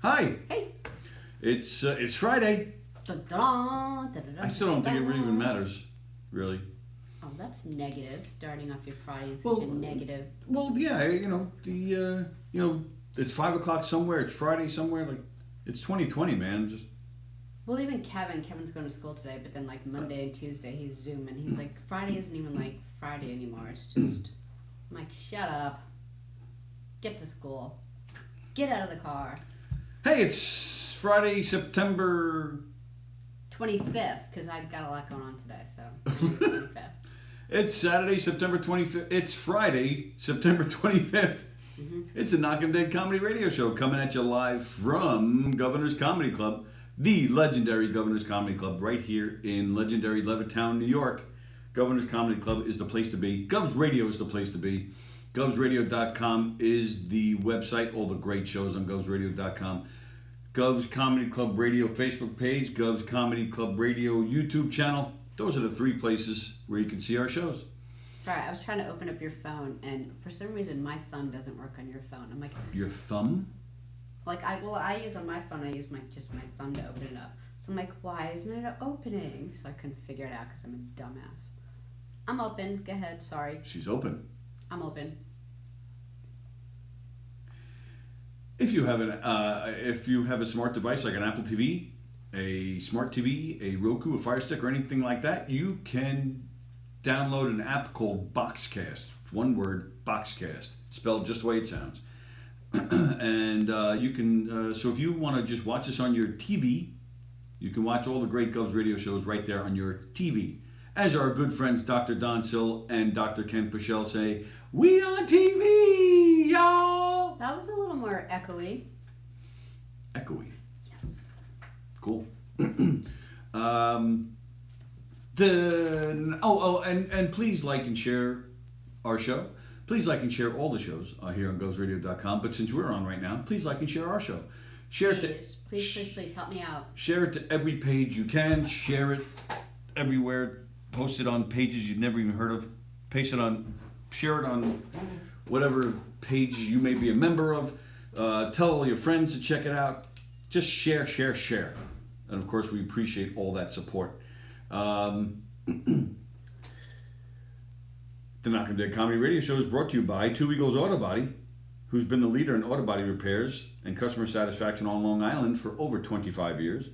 Hi. Hey. It's Friday. I still don't think it really even matters, really. Oh, that's negative. Starting off your Friday is such a negative. Well, yeah, it's 5 o'clock somewhere. It's Friday somewhere. Like, it's 2020, man. Just. Well, even Kevin's going to school today, but then like Monday and Tuesday he's Zooming. He's like, Friday isn't even like Friday anymore. It's just, I'm like, shut up. Get to school. Get out of the car. Hey, it's Friday, September 25th, because I've got a lot going on today, so 25th. It's Saturday, September 25th. It's Friday, September 25th. Mm-hmm. It's a Knockem Dead Comedy Radio Show coming at you live from Governor's Comedy Club, the legendary Governor's Comedy Club right here in legendary Levittown, New York. Governor's Comedy Club is the place to be. Govs Radio is the place to be. GovsRadio.com is the website. All the great shows on GovsRadio.com. Govs Comedy Club Radio Facebook page, Govs Comedy Club Radio YouTube channel. Those are the three places where you can see our shows. Sorry, I was trying to open up your phone, and for some reason my thumb doesn't work on your phone. I'm like, your thumb? Like I use on my phone. I use my thumb to open it up. So I'm like, why isn't it opening? So I couldn't figure it out because I'm a dumbass. I'm open. Go ahead. Sorry. She's open. I'm open. If you have a smart device like an Apple TV, a smart TV, a Roku, a Fire Stick, or anything like that, you can download an app called Boxcast. One word, Boxcast, spelled just the way it sounds. And you can. So if you want to just watch us on your TV, you can watch all the great Govs Radio shows right there on your TV. As our good friends Dr. Don Sill and Dr. Ken Pichelle say, we on TV, y'all! That was a little more echoey. Echoey? Yes. Cool. And please like and share our show. Please like and share all the shows here on GovsRadio.com. But since we're on right now, please like and share our show. Share Please, help me out. Share it to every page you can. Share it everywhere. Post it on pages you've never even heard of. Share it on whatever page you may be a member of. Tell all your friends to check it out. Just share. And of course, we appreciate all that support. The Knockem Dead Comedy Radio Show is brought to you by Two Eagles Auto Body, who's been the leader in auto body repairs and customer satisfaction on Long Island for over 25 years.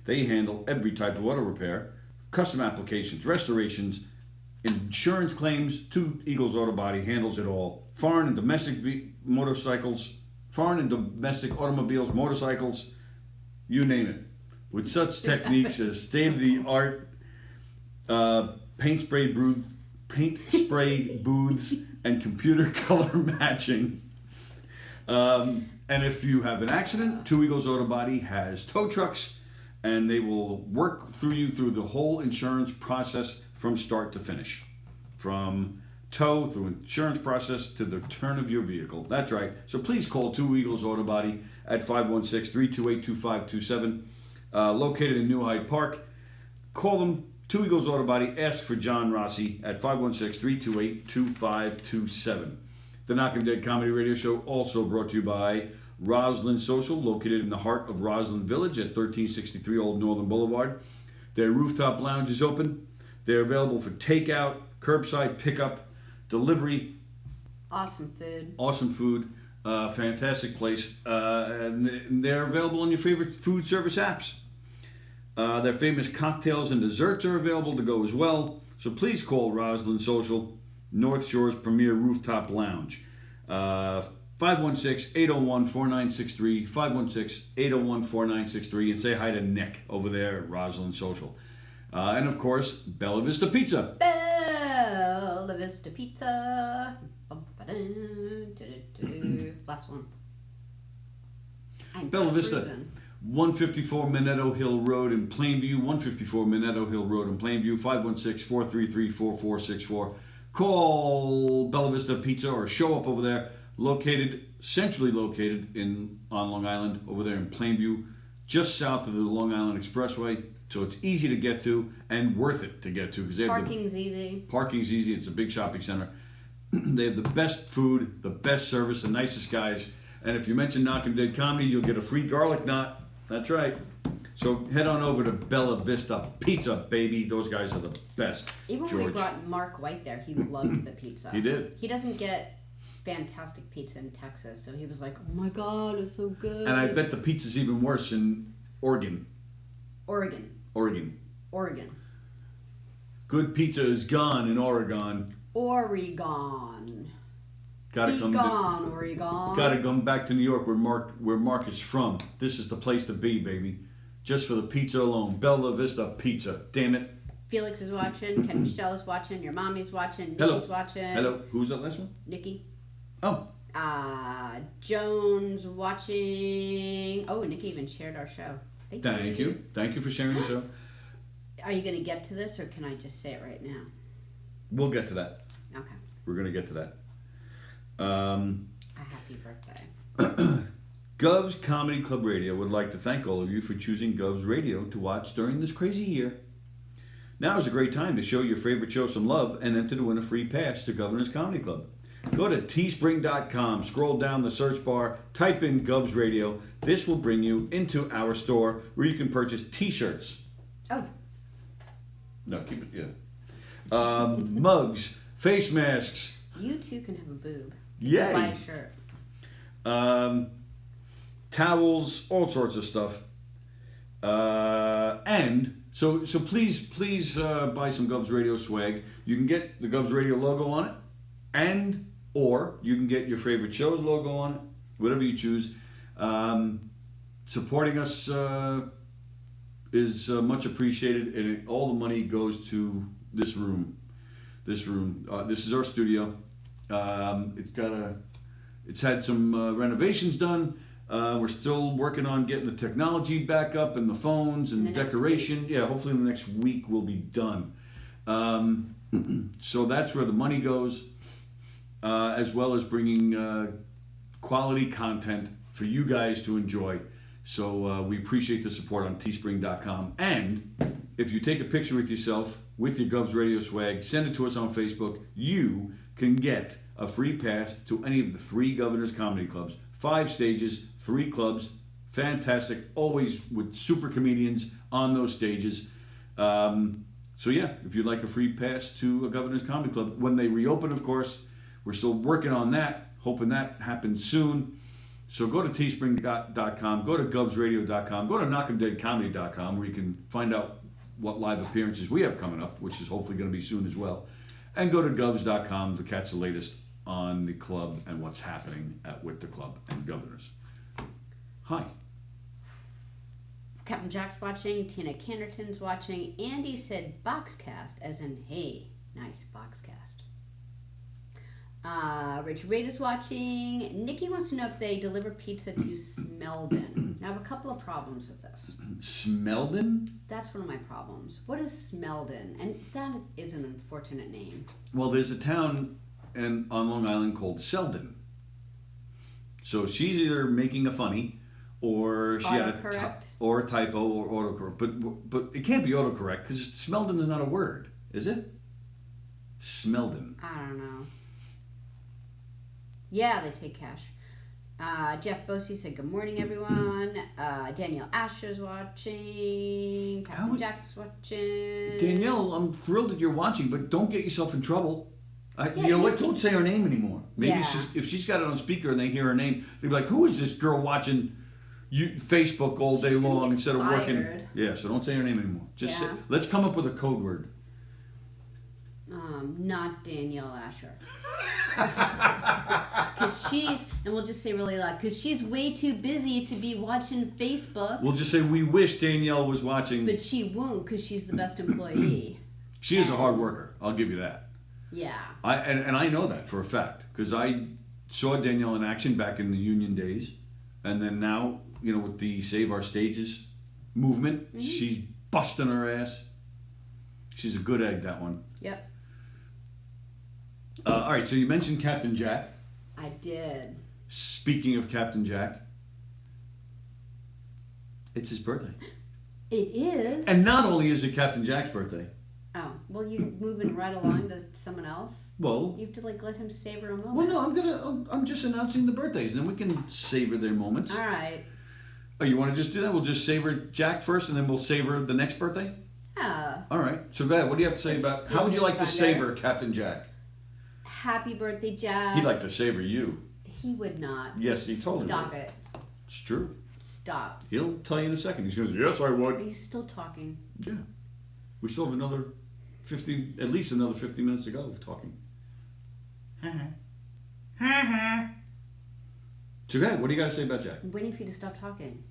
They handle every type of auto repair, custom applications, restorations, insurance claims. Two Eagles Auto Body handles it all. Foreign and domestic automobiles, motorcycles, you name it. With such techniques as state-of-the-art paint spray booths and computer color matching. And if you have an accident, Two Eagles Auto Body has tow trucks, and they will work through the whole insurance process from start to finish. From tow through insurance process to the return of your vehicle. That's right. So please call Two Eagles Auto Body at 516-328-2527. Located in New Hyde Park. Call them, Two Eagles Auto Body. Ask for John Rossi at 516-328-2527. The Knockem Dead Comedy Radio Show also brought to you by Roslyn Social, located in the heart of Roslyn Village at 1363 Old Northern Boulevard. Their rooftop lounge is open. They're available for takeout, curbside pickup, delivery. Awesome food. Fantastic place. And they're available on your favorite food service apps. Their famous cocktails and desserts are available to go as well. So please call Roslyn Social, North Shore's premier rooftop lounge. 516-801-4963, 516-801-4963, and say hi to Nick over there at Roslyn Social. And of course, Bella Vista Pizza. Bella Vista Pizza. Last one. Bella Vista. 154 Minetto Hill Road in Plainview, 154 Minetto Hill Road in Plainview, 516-433-4464. Call Bella Vista Pizza or show up over there, centrally located on Long Island, over there in Plainview, just south of the Long Island Expressway. So it's easy to get to and worth it to get to. Parking's easy. Parking's easy. It's a big shopping center. They have the best food, the best service, the nicest guys. And if you mention Knockem Dead Comedy, you'll get a free garlic knot. That's right. So head on over to Bella Vista Pizza, baby. Those guys are the best. Even when we brought Mark White there, he loved the pizza. He did. He doesn't get fantastic pizza in Texas, so he was like, "Oh my God, it's so good." And I bet the pizza's even worse in Oregon. Oregon. Good pizza is gone in Oregon. Oregon. Gotta come Oregon. Gotta come back to New York, where Mark is from. This is the place to be, baby. Just for the pizza alone. Bella Vista Pizza. Damn it. Felix is watching. Ken Michelle is watching. Your mommy's watching. Nikki's watching. Hello. Who's that last one? Nikki. Oh. Jones watching. Oh, Nikki even shared our show. Thank you. Thank you for sharing the show. Are you going to get to this, or can I just say it right now? We'll get to that. Okay. We're going to get to that. A happy birthday. Gov's Comedy Club Radio would like to thank all of you for choosing Gov's Radio to watch during this crazy year. Now is a great time to show your favorite show some love and enter to win a free pass to Governor's Comedy Club. Go to teespring.com, scroll down the search bar, type in Gov's Radio. This will bring you into our store where you can purchase t-shirts. Oh. No, keep it, yeah. Mugs, face masks. You too can have a boob. Yay. Buy a shirt. Towels, all sorts of stuff. And so please buy some Gov's Radio swag. You can get the Gov's Radio logo on it, or you can get your favorite show's logo on it, whatever you choose. Supporting us is much appreciated, and all the money goes to this room. This is our studio. It's had some renovations done. We're still working on getting the technology back up and the phones and the decoration. Yeah, hopefully in the next week we'll be done. So that's where the money goes, as well as bringing quality content for you guys to enjoy. So we appreciate the support on teespring.com. And if you take a picture with yourself with your Gov's Radio swag, send it to us on Facebook, you can get a free pass to any of the 3 Governor's Comedy Clubs. 5 stages, 3 clubs, fantastic, always with super comedians on those stages. So yeah, if you'd like a free pass to a Governor's Comedy Club, when they reopen, of course, we're still working on that, hoping that happens soon. So go to teespring.com, go to govsradio.com, go to knockemdeadcomedy.com, where you can find out what live appearances we have coming up, which is hopefully going to be soon as well. And go to govs.com to catch the latest on the club and what's happening with the club and Governors. Hi. Captain Jack's watching. Tina Cannerton's watching. Andy said Boxcast, as in, hey, nice Boxcast. Rich Raid is watching. Nikki wants to know if they deliver pizza to Smeldon. Now, I have a couple of problems with this. Smeldon? That's one of my problems. What is Smeldon? And that is an unfortunate name. Well, there's a town on Long Island called Selden. So she's either making a funny, or she had a typo or autocorrect. But it can't be autocorrect because Smeldon is not a word, is it? Smeldon. I don't know. Yeah, they take cash. Jeff Bosey said, good morning, everyone. Danielle Asher's watching. Captain Jack's watching. Danielle, I'm thrilled that you're watching, but don't get yourself in trouble. You know what? Don't say her name anymore. Maybe if she's got it on speaker and they hear her name, they'll be like, who is this girl watching Facebook all day long instead of working? Yeah, so don't say her name anymore. Just say, let's come up with a code word. Not Danielle Asher. Because and we'll just say really loud, because she's way too busy to be watching Facebook. We'll just say we wish Danielle was watching. But she won't, because she's the best employee. She is a hard worker. I'll give you that. Yeah. And I know that for a fact, because I saw Danielle in action back in the union days. And then now, with the Save Our Stages movement, she's busting her ass. She's a good egg, that one. Yep. All right, so you mentioned Captain Jack. I did. Speaking of Captain Jack, it's his birthday. It is. And not only is it Captain Jack's birthday. Oh, Well, you moving right along to someone else. Well, You have to like let him savor a moment. well, no, I'm just announcing the birthdays, and then we can savor their moments. All right. Oh, you want to just do that? We'll just savor Jack first, and then we'll savor the next birthday. Yeah. All right. So, go ahead. What do you have to say It's about? still How would you like to Sunday. savor Captain Jack? Happy birthday, Jack. He'd like to savor you. He would not. Yes, he told me. Stop it. It's true. Stop. He'll tell you in a second. He's going to say, "Yes, I would." Are you still talking? Yeah. We still have another 50, at least another 50 minutes to go of talking. So, go ahead. What do you got to say about Jack? I'm waiting for you to stop talking.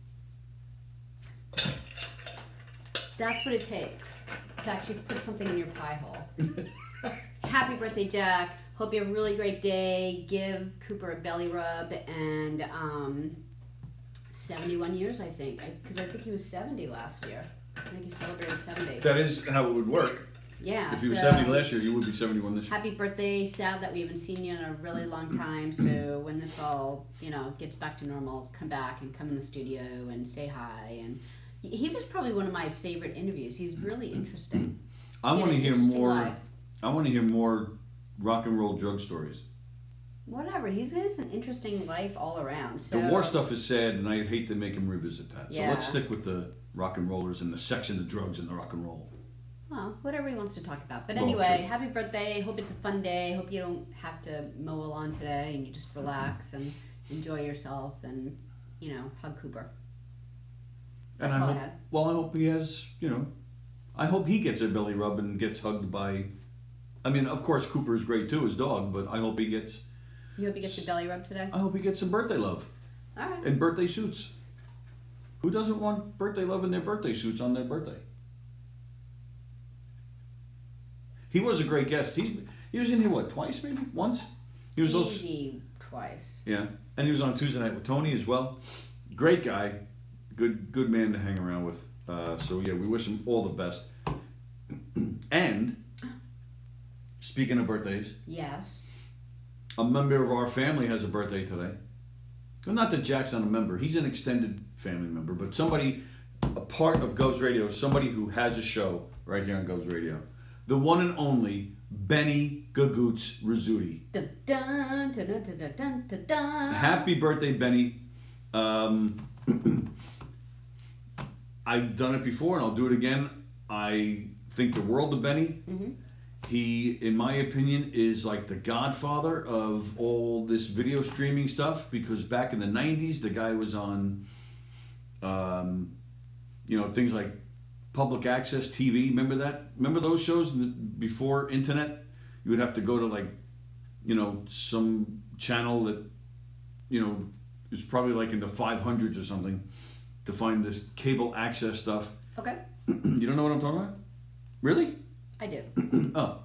That's what it takes to actually put something in your pie hole. Happy birthday, Jack. Hope you have a really great day. Give Cooper a belly rub and 71 years, I think. Because I think he was 70 last year. I think he celebrated 70. That is how it would work. Yeah. If he was 70 last year, you would be 71 this year. Happy birthday. Sad that we haven't seen you in a really long time. So when this all, gets back to normal, come back and come in the studio and say hi. And he was probably one of my favorite interviews. He's really interesting. I want to hear interesting more. life. I want to hear more rock and roll drug stories. Whatever. He has an interesting life all around. So The war stuff is sad, and I hate to make him revisit that. So Yeah. let's stick with the rock and rollers and the sex and the drugs and the rock and roll. Well, whatever he wants to talk about. But Well, anyway, true. happy birthday. Hope it's a fun day. Hope you don't have to mow a lawn today and you just relax and enjoy yourself and, hug Cooper. That's And all I I hope, had. well, I hope he has, I hope he gets a belly rub and gets hugged by. I mean, of course, Cooper is great too, his dog, but I hope he gets. You hope he gets your belly rub today? I hope he gets some birthday love All right. and birthday suits. Who doesn't want birthday love in their birthday suits on their birthday? He was a great guest. He was in here twice maybe once. He was also Easy twice. yeah, and he was on Tuesday Night with Tony as well. Great guy, good man to hang around with. So yeah, we wish him all the best. And speaking of birthdays, Yes. a member of our family has a birthday today. Well, not that Jack's not a member; he's an extended family member, but somebody, a part of Govs Radio, somebody who has a show right here on Govs Radio. The one and only Benny Gagoots Rizzuti. Dun, dun, dun, dun, dun, dun, dun, dun. Happy birthday, Benny. I've done it before and I'll do it again. I think the world of Benny. Mm-hmm. He, in my opinion, is like the godfather of all this video streaming stuff because back in the 90s, the guy was on, things like public access TV. Remember that? Remember those shows before internet? You would have to go to some channel that, is probably like in the 500s or something to find this cable access stuff. Okay. You don't know what I'm talking about? Really? I do. Oh.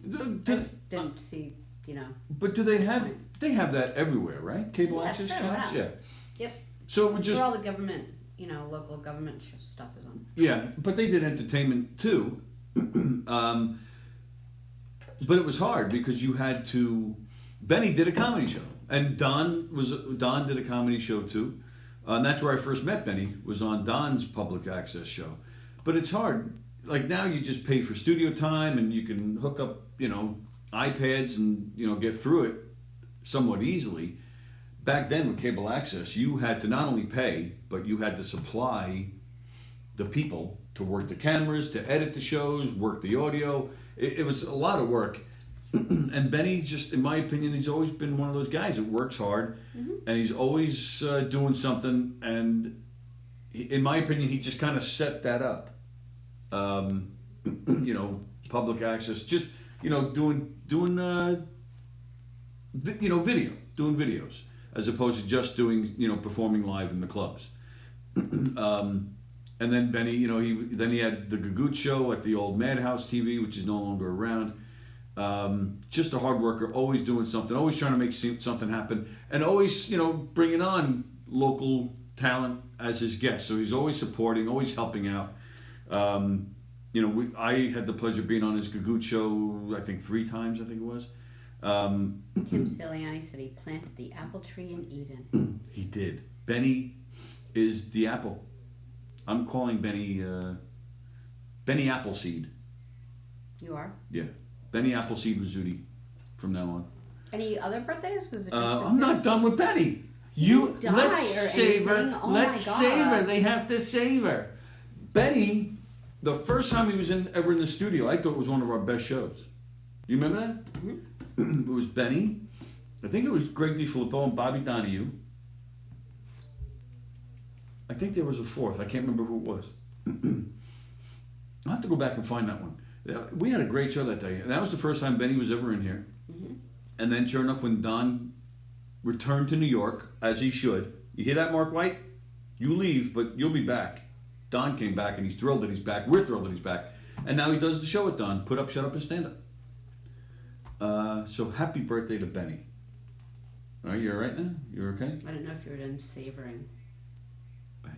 I just didn't see, But do they have that everywhere, right? Cable Yeah, access sure, channels? why Yeah. not? Yep. So it would just Where all the government, local government stuff is on. yeah, but they did entertainment too. But it was hard because you had to. Benny did a comedy show, and Don did a comedy show too, and that's where I first met Benny. Was on Don's public access show, but it's hard. Like now, you just pay for studio time, and you can hook up, iPads, and get through it somewhat easily. Back then, with cable access, you had to not only pay, but you had to supply the people to work the cameras, to edit the shows, work the audio. It was a lot of work. And Benny, just in my opinion, he's always been one of those guys that works hard, and he's always doing something. And in my opinion, he just kind of set that up. Public access, just doing video, doing videos, as opposed to just doing performing live in the clubs. And then Benny, he had the Gagoot show at the old Madhouse TV, which is no longer around. Just a hard worker, always doing something, always trying to make something happen, and always, bringing on local talent as his guest. So he's always supporting, always helping out. I had the pleasure of being on his Gagoot show, I think 3 times, I think it was. Tim Siliani said he planted the apple tree in Eden. He did. Benny is the apple. I'm calling Benny Appleseed. You are? Yeah. Benny Appleseed Rizzuti from now on. Any other birthdays? Was it just I'm not done with Benny. didn't die Let's or save her. anything. Oh Let's my God. save her. They have to save her. Benny, the first time he was ever in the studio, I thought it was one of our best shows. You remember that? Mm-hmm. It was Benny. I think it was Greg DiFilippo and Bobby Donahue. I think there was a fourth. I can't remember who it was. I'll have to go back and find that one. We had a great show that day. That was the first time Benny was ever in here. Mm-hmm. And then, sure enough, when Don returned to New York, as he should, you hear that, Mark White? You leave, but you'll be back. Don came back, and he's thrilled that he's back. We're thrilled that he's back. And now he does the show with Don. Put up, shut up, and stand up. So happy birthday to Benny. All right, you all right now? You okay? I don't know if you were done savoring. Benny.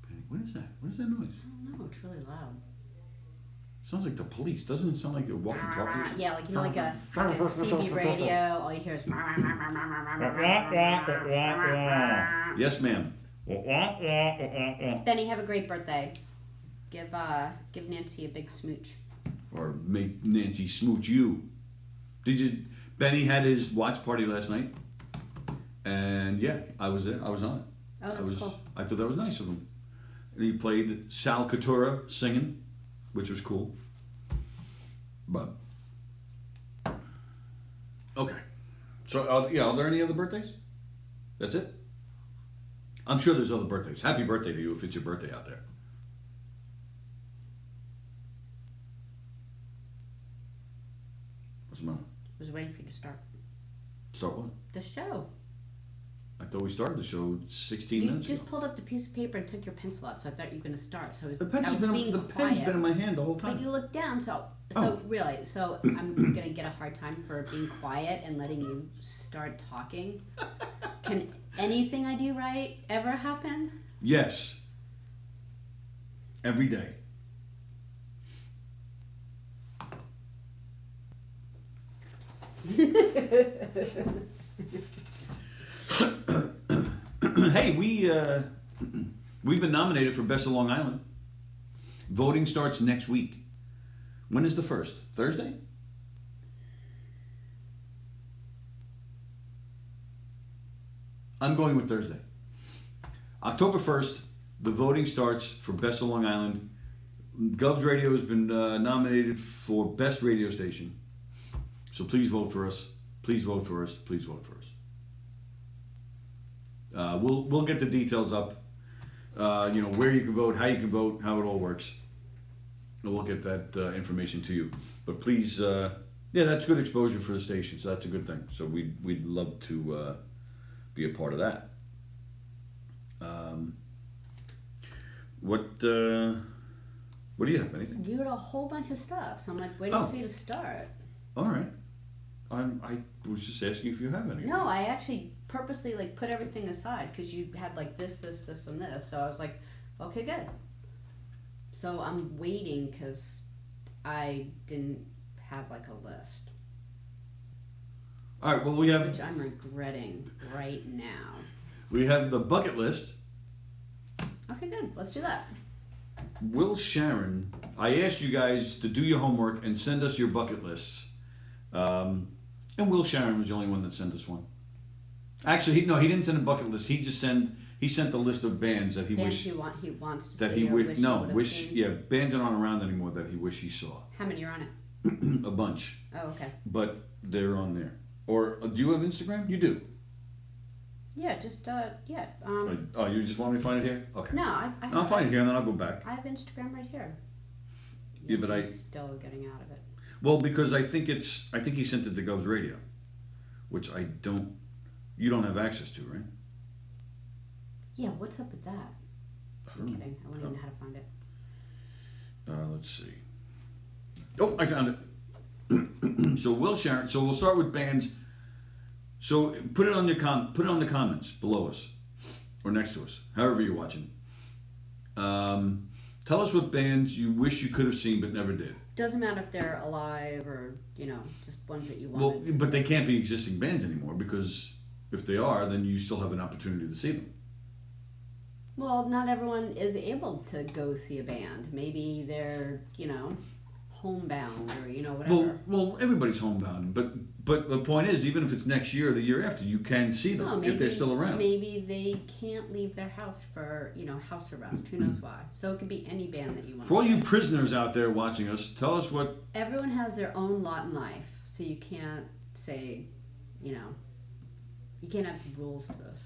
Benny. What is that? What is that noise? I don't know. It's really loud. Sounds like the police. Doesn't it sound like a walkie-talkie or something? Yeah, like like a CB radio. All you hear is. Yes, ma'am. Benny, have a great birthday. Give Nancy a big smooch. Or make Nancy smooch you. Benny had his watch party last night. And yeah, I was there. I was on it. Oh, that's cool. I thought that was nice of him. And he played Sal Coutura singing, which was cool. But okay. So are there any other birthdays? That's it? I'm sure there's other birthdays. Happy birthday to you if it's your birthday out there. What's the matter? I was waiting for you to start. Start what? The show. I thought we started the show 16 You minutes just ago. pulled up the piece of paper and took your pencil out, so I thought you were going to start. So I was The pen's being quiet. been in my hand the whole time. But you looked down, so really, so I'm gonna get a hard time for being quiet and letting you start talking. Can anything I do right ever happen? Yes. Every day. Hey, we've been nominated for Best of Long Island. Voting starts next week. When is the first? Thursday? I'm going with Thursday. October 1st, the voting starts for Best of Long Island. Gov's Radio has been nominated for Best Radio Station. So please vote for us. Please vote for us. Please vote for us. We'll get the details up. Where you can vote, how you can vote, how it all works. And we'll get that information to you. But please, that's good exposure for the station. So that's a good thing. So we'd love to be a part of that. What do you have? Anything? You had a whole bunch of stuff, so I'm like waiting for you to start. All right. I was just asking if you have anything. No, I actually purposely put everything aside because you had this, and this. So I was like, okay, good. So I'm waiting because I didn't have a list. All right. Well, we have. Which I'm regretting right now. We have the bucket list. Okay, good. Let's do that. Will Sharon, I asked you guys to do your homework and send us your bucket lists. And Will Sharon was the only one that sent us one. Actually, he didn't send a bucket list. He sent the list of bands that he bands wished he wants to that see. Bands that aren't around anymore that he wished he saw. How many are on it? A bunch. Oh, okay. But they're on there. Or do you have Instagram? You do. Yeah, just You just want me to find it here? Okay. No, I'll find it here and then I'll go back. I have Instagram right here. Yeah, but I'm still getting out of it. Well, because I think he sent it to Gov's Radio, which you don't have access to, right? Yeah, what's up with that? I'm kidding. I wouldn't even know how to find it. Let's see. Oh, I found it. So Will Sharon. So we'll start with bands. So put it on the comments below us, or next to us, however you're watching. Tell us what bands you wish you could have seen but never did. Doesn't matter if they're alive or just ones that you wanted. Well, but they can't be existing bands anymore because if they are, then you still have an opportunity to see them. Well, not everyone is able to go see a band. Maybe they're, homebound or, whatever. Well, everybody's homebound, but the point is, even if it's next year or the year after, you can see them if they're still around. Maybe they can't leave their house for, house arrest. Who knows why? So it could be any band that you want. For all you prisoners out there watching us, tell us what... Everyone has their own lot in life, so you can't say, you can't have rules to this.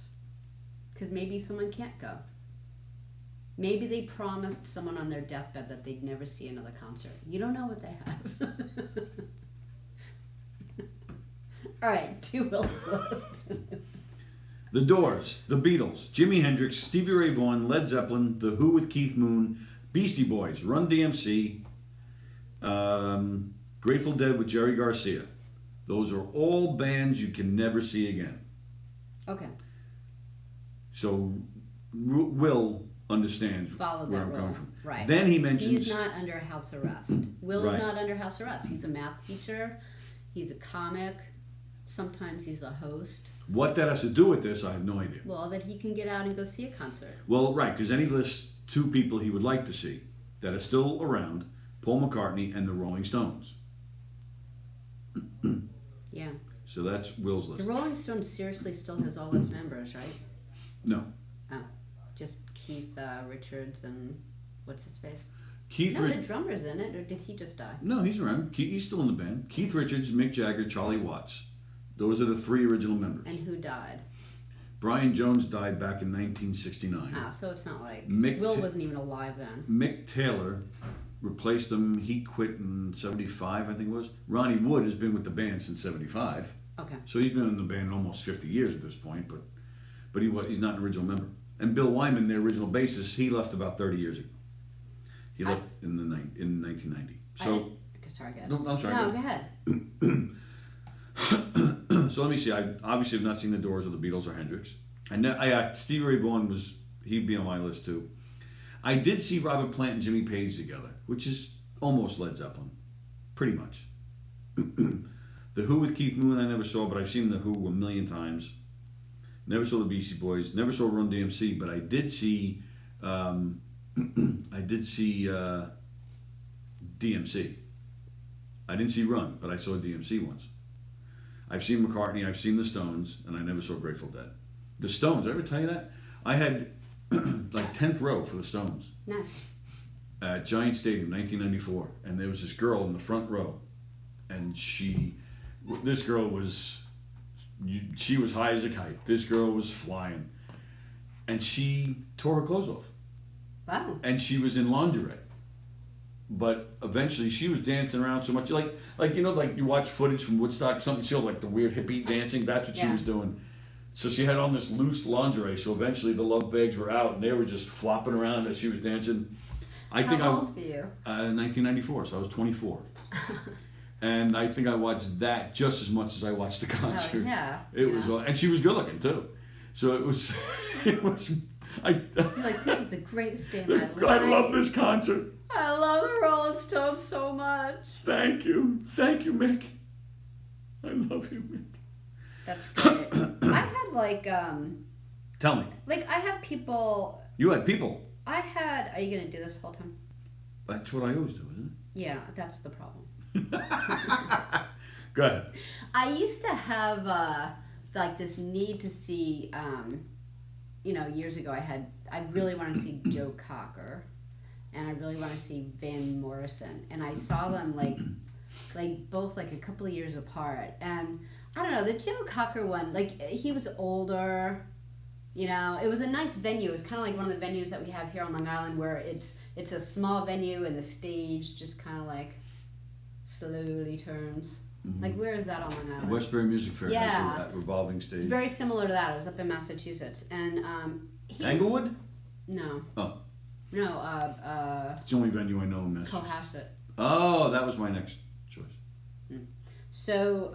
Because maybe someone can't go. Maybe they promised someone on their deathbed that they'd never see another concert. You don't know what they have. All right, to Will's list. The Doors, The Beatles, Jimi Hendrix, Stevie Ray Vaughan, Led Zeppelin, The Who with Keith Moon, Beastie Boys, Run DMC, Grateful Dead with Jerry Garcia. Those are all bands you can never see again. Okay. So Will understands Follow where that I'm rule. coming from. Right. Then he mentions... He's not under house arrest. Will is not under house arrest. He's a math teacher. He's a comic. Sometimes he's a host. What that has to do with this, I have no idea. Well, that he can get out and go see a concert. Well, right, because then he lists two people he would like to see that are still around, Paul McCartney and the Rolling Stones. Yeah. So that's Will's list. The Rolling Stones seriously still has all its members, right? No. Oh, just Keith Richards and what's his face? The drummer's in it, or did he just die? No, he's around. He's still in the band. Keith Richards, Mick Jagger, Charlie Watts. Those are the three original members. And who died? Brian Jones died back in 1969. Ah, so it's not like Will wasn't even alive then. Mick Taylor replaced him. He quit in 75, I think it was. Ronnie Wood has been with the band since 75. Okay. So he's been in the band almost 50 years at this point, but he's not an original member. And Bill Wyman, their original bassist, he left about 30 years ago. He left in 1990. So sorry, go ahead. No, I'm sorry. No, go ahead. So let me see. I obviously have not seen the Doors or the Beatles or Hendrix. Stevie Ray Vaughan he'd be on my list too. I did see Robert Plant and Jimmy Page together, which is almost Led Zeppelin, pretty much. The Who with Keith Moon I never saw, but I've seen the Who a million times. Never saw the Beastie Boys. Never saw Run DMC, but I did see. DMC. I didn't see Run, but I saw DMC once. I've seen McCartney, I've seen the Stones, and I never saw Grateful Dead. The Stones, did I ever tell you that? I had like 10th row for the Stones. Nice. At Giant Stadium, 1994, and there was this girl in the front row, and this girl was high as a kite. This girl was flying, and she tore her clothes off. Wow. And she was in lingerie. But eventually she was dancing around so much, like you watch footage from Woodstock or something, you see all like the weird hippie dancing, that's what she was doing. So she had on this loose lingerie, so eventually the love bags were out and they were just flopping around as she was dancing. How old were you? 1994, so I was 24. And I think I watched that just as much as I watched the concert. Oh, yeah. It was, and she was good looking too. So it was, You're like, this is the greatest day of my life. I love this concert. I love the Rolling Stones so much. Thank you, Mick. I love you, Mick. That's great. I had Tell me. Like I had people. You had people. Are you gonna do this the whole time? That's what I always do, isn't Yeah, that's the problem. it? Go ahead. I used to have this need to see. Years ago I really wanted to see Joe Cocker, and I really want to see Van Morrison, and I saw them both a couple of years apart, and I don't know, the Joe Cocker one, he was older, it was a nice venue. It was kind of like one of the venues that we have here on Long Island where it's a small venue and the stage just kind of slowly turns. Mm-hmm. Where is that on Long Island? The Westbury Music Fair has that revolving stage. It's very similar to that. It was up in Massachusetts, and Tanglewood? No. Oh. No. It's the only venue I know in Massachusetts. Cohasset. Oh, that was my next choice. So,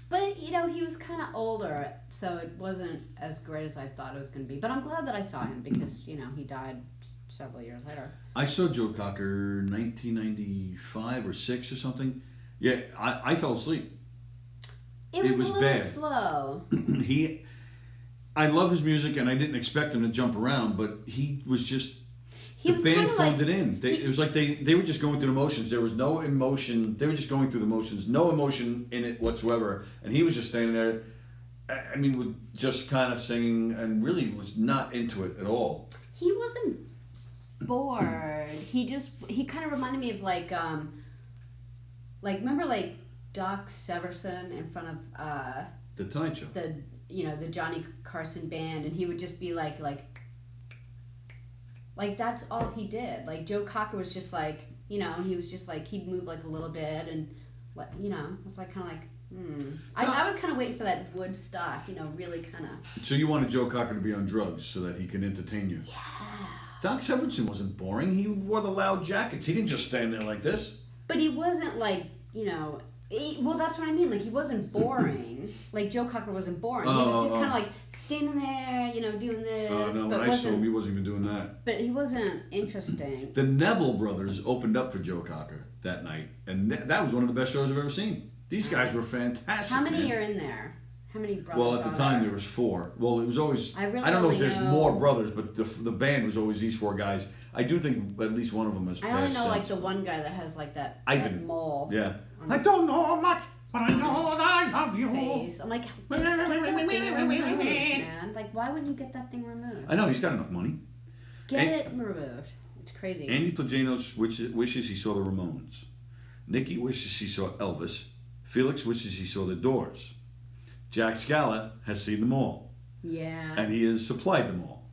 but he was kind of older, so it wasn't as great as I thought it was going to be. But I'm glad that I saw him because he died several years later. I saw Joe Cocker 1995 or 6 or something. Yeah, I fell asleep. It was a little bad. slow. I love his music, and I didn't expect him to jump around, but he was just. He was the band kinda phoned like, it in. It was like they were just going through the motions. There was no emotion. They were just going through the motions. No emotion in it whatsoever. And he was just standing there. I mean, with just kind of singing, and really was not into it at all. He wasn't bored. He kind of reminded me of like remember like Doc Severson in front of The Tonight Show. the Johnny Carson band, and he would just be like that's all he did. Like Joe Cocker was just like, he was just like, he'd move like a little bit, and it was like kind of like. I was kind of waiting for that Woodstock, really kind of. So you wanted Joe Cocker to be on drugs so that he can entertain you? Yeah. Doc Severinsen wasn't boring. He wore the loud jackets. He didn't just stand there like this. But he wasn't like, well, that's what I mean. Like, he wasn't boring. Like, Joe Cocker wasn't boring. He was just kind of like standing there, doing this. Oh, no, but when I saw him, he wasn't even doing that. But he wasn't interesting. The Neville brothers opened up for Joe Cocker that night, and that was one of the best shows I've ever seen. These guys were fantastic. How many man. are in there? How many brothers? Well, at the time there was 4. Well, it was always. I don't know if there's more brothers, but the band was always these 4 guys. I do think at least one of them is. I only know like the one guy that has like that mole. Yeah. I don't know much, but I know that I love you. Face. I'm like, get that thing removed, man. Like, why wouldn't you get that thing removed? I know he's got enough money. Get it removed. It's crazy. Andy Plaginos wishes he saw the Ramones. Nikki wishes he saw Elvis. Felix wishes he saw the Doors. Jack Scala has seen them all. Yeah. And he has supplied them all.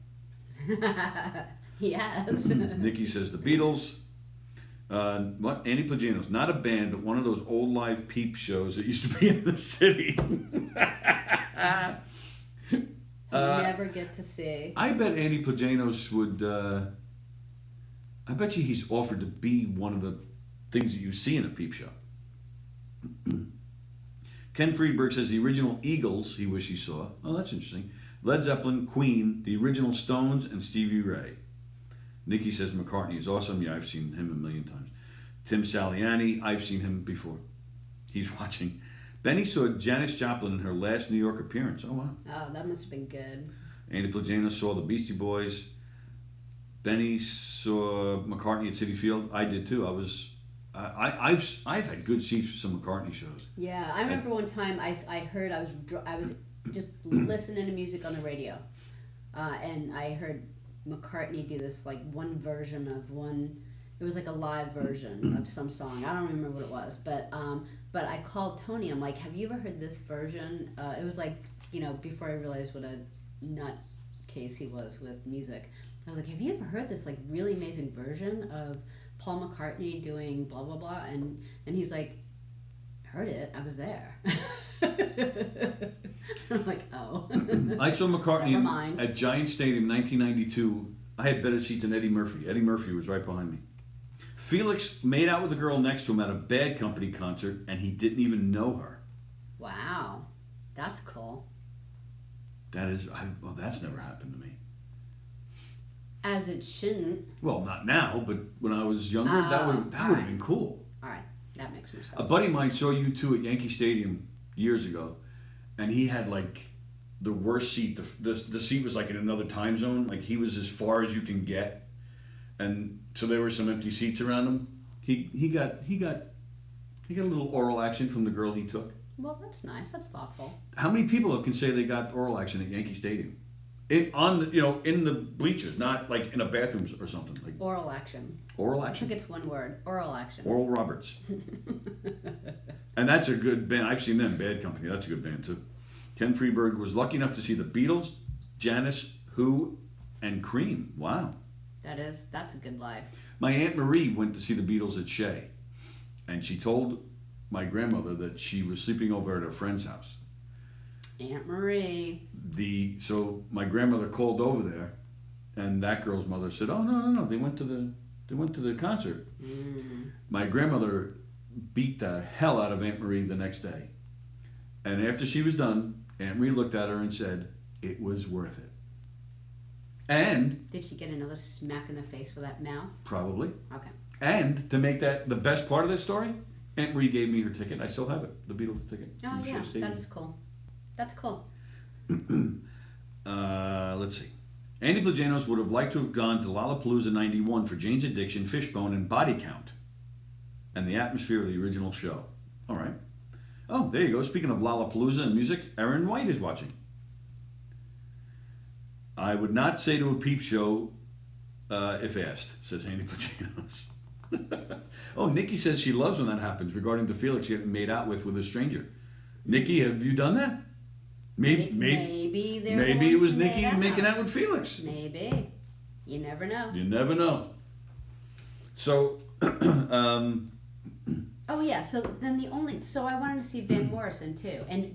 He has. Nikki says the Beatles. What? Andy Plaginos. Not a band, but one of those old live peep shows that used to be in the city. Never get to see. I bet Andy Plaginos would... I bet you he's offered to be one of the things that you see in a peep show. Ken Friedberg says the original Eagles he wished he saw. Oh, that's interesting. Led Zeppelin, Queen, the original Stones, and Stevie Ray. Nikki says McCartney is awesome. Yeah, I've seen him a million times. Tim Saliani, I've seen him before. He's watching. Benny saw Janis Joplin in her last New York appearance. Oh, wow. Oh, that must have been good. Andy Plaginos saw the Beastie Boys. Benny saw McCartney at Citi Field. I did too. I've had good seats for some McCartney shows. Yeah, I remember one time I heard I was just listening to music on the radio, and I heard McCartney do this like one version of one. It was like a live version of some song. I don't remember what it was, but I called Tony. I'm like, have you ever heard this version? It was like before I realized what a nutcase he was with music. I was like, have you ever heard this like really amazing version of Paul McCartney doing blah blah blah? And he's like, heard it, I was there. I'm like, oh. I saw McCartney Never mind. at Giant Stadium 1992. I had better seats than Eddie Murphy. Eddie Murphy was right behind me. Felix made out with a girl next to him at a Bad Company concert, and he didn't even know her. Wow, that's cool. That's never happened to me. As it shouldn't. Well, not now, but when I was younger, that would have been cool. All right, that makes more sense. A buddy of mine saw U2 at Yankee Stadium years ago, and he had like the worst seat. The seat was like in another time zone. Like he was as far as you can get, and so there were some empty seats around him. He got a little oral action from the girl he took. Well, that's nice. That's thoughtful. How many people can say they got oral action at Yankee Stadium? In the bleachers, not like in a bathroom or something. Like oral action. Oral I action. think it's one word. Oral action. Oral Roberts. And that's a good band. I've seen them. Bad Company. That's a good band too. Ken Freeberg was lucky enough to see the Beatles, Janis, Who, and Cream. Wow. That's a good life. My Aunt Marie went to see the Beatles at Shea, and she told my grandmother that she was sleeping over at her friend's house. Aunt Marie. So my grandmother called over there, and that girl's mother said, "Oh no, they went to the concert." Mm. My grandmother beat the hell out of Aunt Marie the next day, and after she was done, Aunt Marie looked at her and said, "It was worth it." And did she get another smack in the face for that mouth? Probably. Okay. And to make that the best part of this story, Aunt Marie gave me her ticket. I still have it, the Beatles ticket. Oh from yeah, Shea Stadium. that is cool. That's cool. Let's see. Andy Plajanos would have liked to have gone to Lollapalooza 91 for Jane's Addiction, Fishbone, and Body Count. And the atmosphere of the original show. All right. Oh, there you go. Speaking of Lollapalooza and music, Erin White is watching. I would not say to a peep show if asked, says Andy Plajanos. Oh, Nikki says she loves when that happens regarding the Felix getting made out with a stranger. Nikki, have you done that? Maybe it was Nikki making out with Felix. Maybe. You never know. You never know. So, oh yeah, so I wanted to see Van Morrison too. And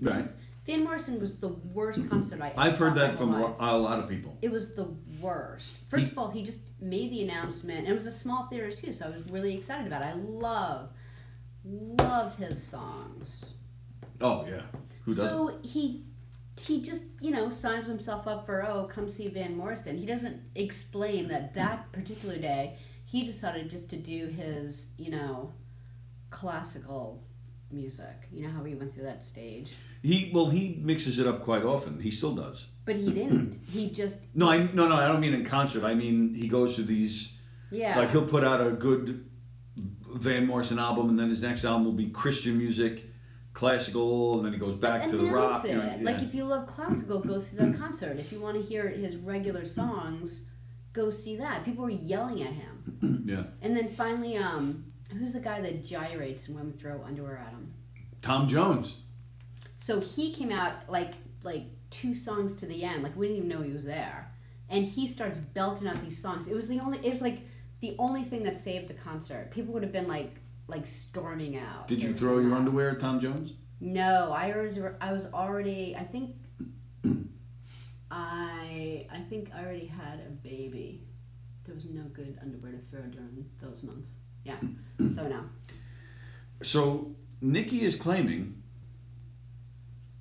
Van Morrison was the worst concert I've heard that from a lot of people. It was the worst. First of all, he just made the announcement, and it was a small theater too, so I was really excited about it. I love his songs. Oh yeah, who doesn't? So he just, signs himself up for, come see Van Morrison. He doesn't explain that particular day he decided just to do his, classical music. You know how he went through that stage? He mixes it up quite often. He still does. But he didn't. He just... No, I don't mean in concert. I mean he goes to these... Yeah. Like he'll put out a good Van Mm-hmm. Morrison album, and then his next album will be Christian music, classical, and then he goes back to the rock. Like if you love classical, go see that concert. If you want to hear his regular songs, go see that. People were yelling at him. Yeah. And then finally, who's the guy that gyrates and women throw underwear at him? Tom Jones. So he came out like 2 songs to the end, like we didn't even know he was there, and he starts belting out these songs. It was like the only thing that saved the concert. People would have been like storming out. Did you throw your underwear at Tom Jones? No, I was already. I think I already had a baby. There was no good underwear to throw during those months. Yeah. So no. So Nikki is claiming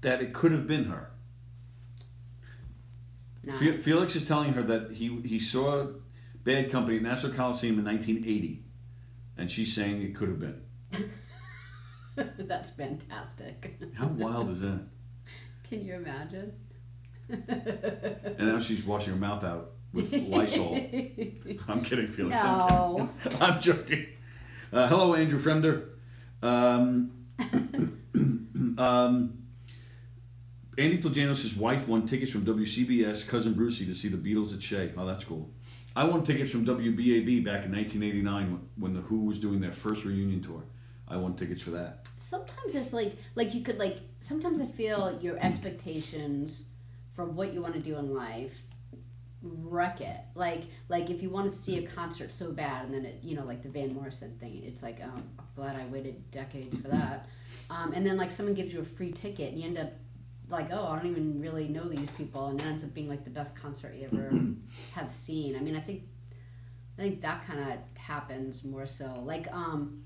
that it could have been her. Nice. Felix is telling her that he saw Bad Company at Nassau Coliseum in 1980, and she's saying it could have been. That's fantastic. How wild is that? Can you imagine? And now she's washing her mouth out with Lysol. I'm kidding, Felix. No. I'm joking. Hello, Andrew Fremder. Andy Plajanos' wife won tickets from WCBS Cousin Brucey to see the Beatles at Shea. Oh, that's cool. I won tickets from WBAB back in 1989 when The Who was doing their first reunion tour. I won tickets for that. Sometimes it's like you could sometimes I feel your expectations for what you want to do in life wreck it. Like if you want to see a concert so bad and then it, like the Van Morrison thing, it's like, oh, I'm glad I waited decades for that. And then someone gives you a free ticket and you end up like, oh, I don't even really know these people, and it ends up being like the best concert you ever have seen. I mean, I think that kind of happens more so. Like when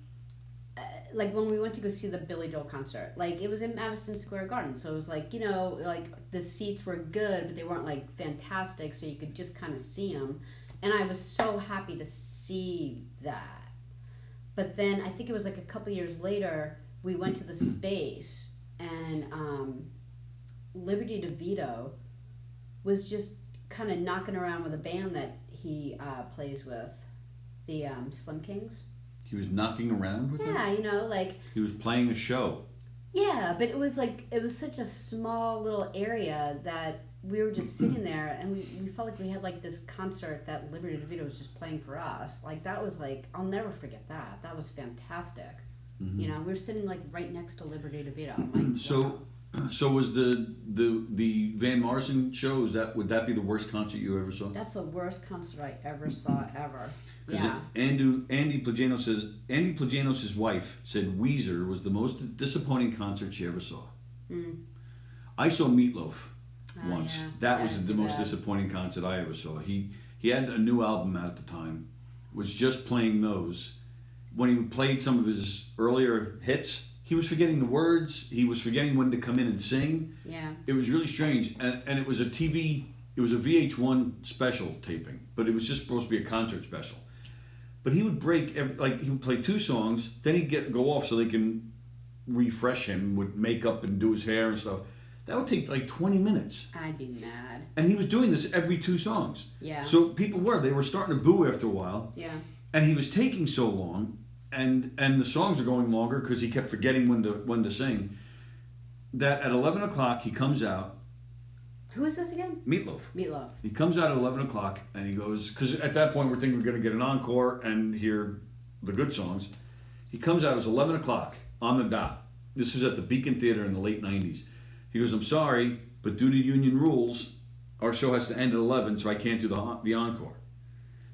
we went to go see the Billy Joel concert, it was in Madison Square Garden, so it was the seats were good, but they weren't fantastic, so you could just kind of see them, and I was so happy to see that. But then I think it was a couple years later, we went to the Space, and Liberty DeVito was just kind of knocking around with a band that he plays with, the Slim Kings. He was knocking around with them? Yeah, He was playing a show. Yeah, but it was such a small little area that we were just sitting there, and we felt like we had this concert that Liberty DeVito was just playing for us. That was I'll never forget that. That was fantastic. Mm-hmm. We were sitting right next to Liberty DeVito. I'm wow. So was the Van Morrison show? Would that be the worst concert you ever saw? That's the worst concert I ever saw ever. Yeah. Andy Plajanos' wife said Weezer was the most disappointing concert she ever saw. Mm. I saw Meatloaf once. Yeah. That was the most disappointing concert I ever saw. He had a new album out at the time. Was just playing those. When he played some of his earlier hits, he was forgetting the words. He was forgetting when to come in and sing. Yeah. It was really strange. And it was a VH1 special taping, but it was just supposed to be a concert special. But he would break, he would play 2 songs, then he'd go off so they can refresh him with makeup and do his hair and stuff. That would take like 20 minutes. I'd be mad. And he was doing this every 2 songs. Yeah. So they were starting to boo after a while. Yeah. And he was taking so long, and the songs are going longer because he kept forgetting when to sing, that at 11 o'clock he comes out. Who is this again? Meatloaf. Meatloaf. He comes out at 11 o'clock and he goes, because at that point we're thinking we're going to get an encore and hear the good songs. He comes out, it was 11 o'clock on the dot. This was at the Beacon Theater in the late 90s. He goes, I'm sorry, but due to union rules, our show has to end at 11, so I can't do the encore.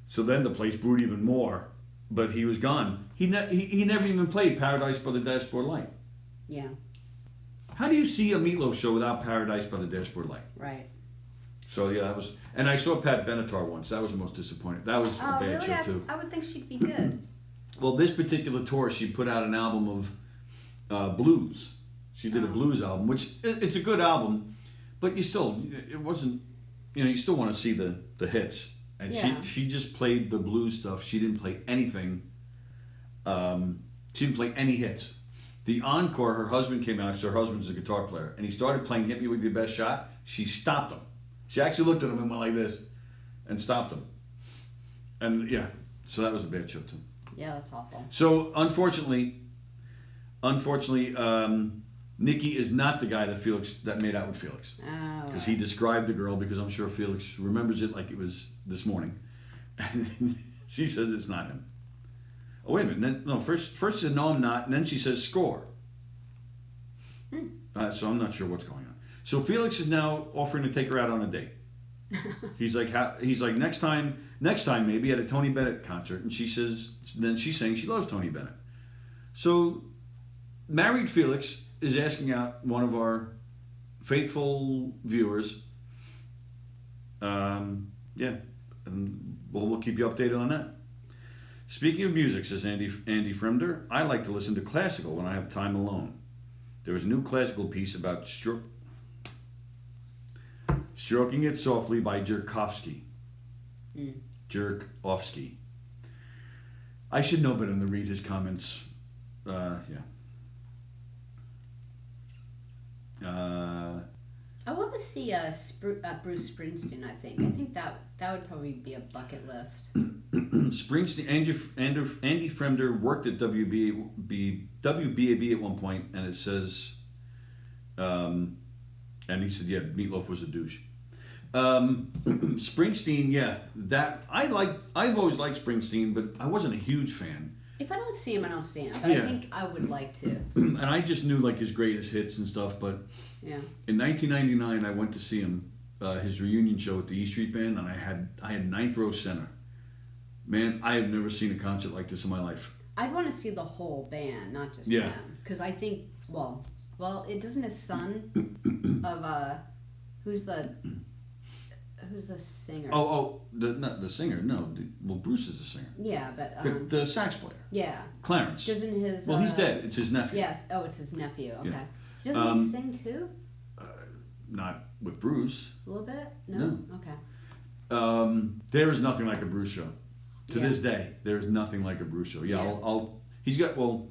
So then the place booed even more, but he was gone. He never even played Paradise by the Dashboard Light. Yeah. How do you see a Meatloaf show without Paradise by the Dashboard Light? Right. So yeah, that was, and I saw Pat Benatar once. That was the most disappointing. That was a bad really? show too. I would think she'd be good. Well, this particular tour, she put out an album of blues. She did a blues album, which it's a good album, but it wasn't, you still want to see the hits. And she just played the blues stuff. She didn't play anything. She didn't play any hits. The encore, her husband came out because her husband's a guitar player, and he started playing "Hit Me with Your Best Shot." She stopped him. She actually looked at him and went like this, and stopped him. And yeah, so that was a bad show too. Yeah, that's awful. So unfortunately, Nikki is not the guy that made out with Felix. Oh. Because he described the girl, because I'm sure Felix remembers it like it was this morning. And she says it's not him. Oh, wait a minute. No, first she said, no, I'm not. And then she says, score. So I'm not sure what's going on. So Felix is now offering to take her out on a date. He's like, next time maybe at a Tony Bennett concert. And then she's saying she loves Tony Bennett. So married Felix is asking out one of our faithful viewers. And we'll keep you updated on that. Speaking of music, says Andy Fremder, I like to listen to classical when I have time alone. There was a new classical piece about Stroking It Softly by Tchaikovsky. Tchaikovsky. I should know better than to read his comments. I want to see Bruce Springsteen. I think that would probably be a bucket list. Springsteen. Andy Fremder worked at WBAB at one point, and it says, and he said, yeah, Meatloaf was a douche. Springsteen, yeah, I've always liked Springsteen, but I wasn't a huge fan. If I don't see him, I don't see him. But I think I would like to. And I just knew like his greatest hits and stuff. But in 1999, I went to see him, his reunion show at the E Street Band, and I had ninth row center. Man, I have never seen a concert like this in my life. I'd want to see the whole band, not just him, because I think well, it doesn't his son of who's the singer? The singer. No, Bruce is the singer. Yeah, but the sax player. Yeah. Clarence. Doesn't his? Well, he's dead. It's his nephew. Yes. Oh, it's his nephew. Okay. Yeah. Doesn't he sing too? Not with Bruce. A little bit. No. Okay. There is nothing like a Bruce show. To this day, there is nothing like a Bruce show. Yeah, I'll. He's got. Well,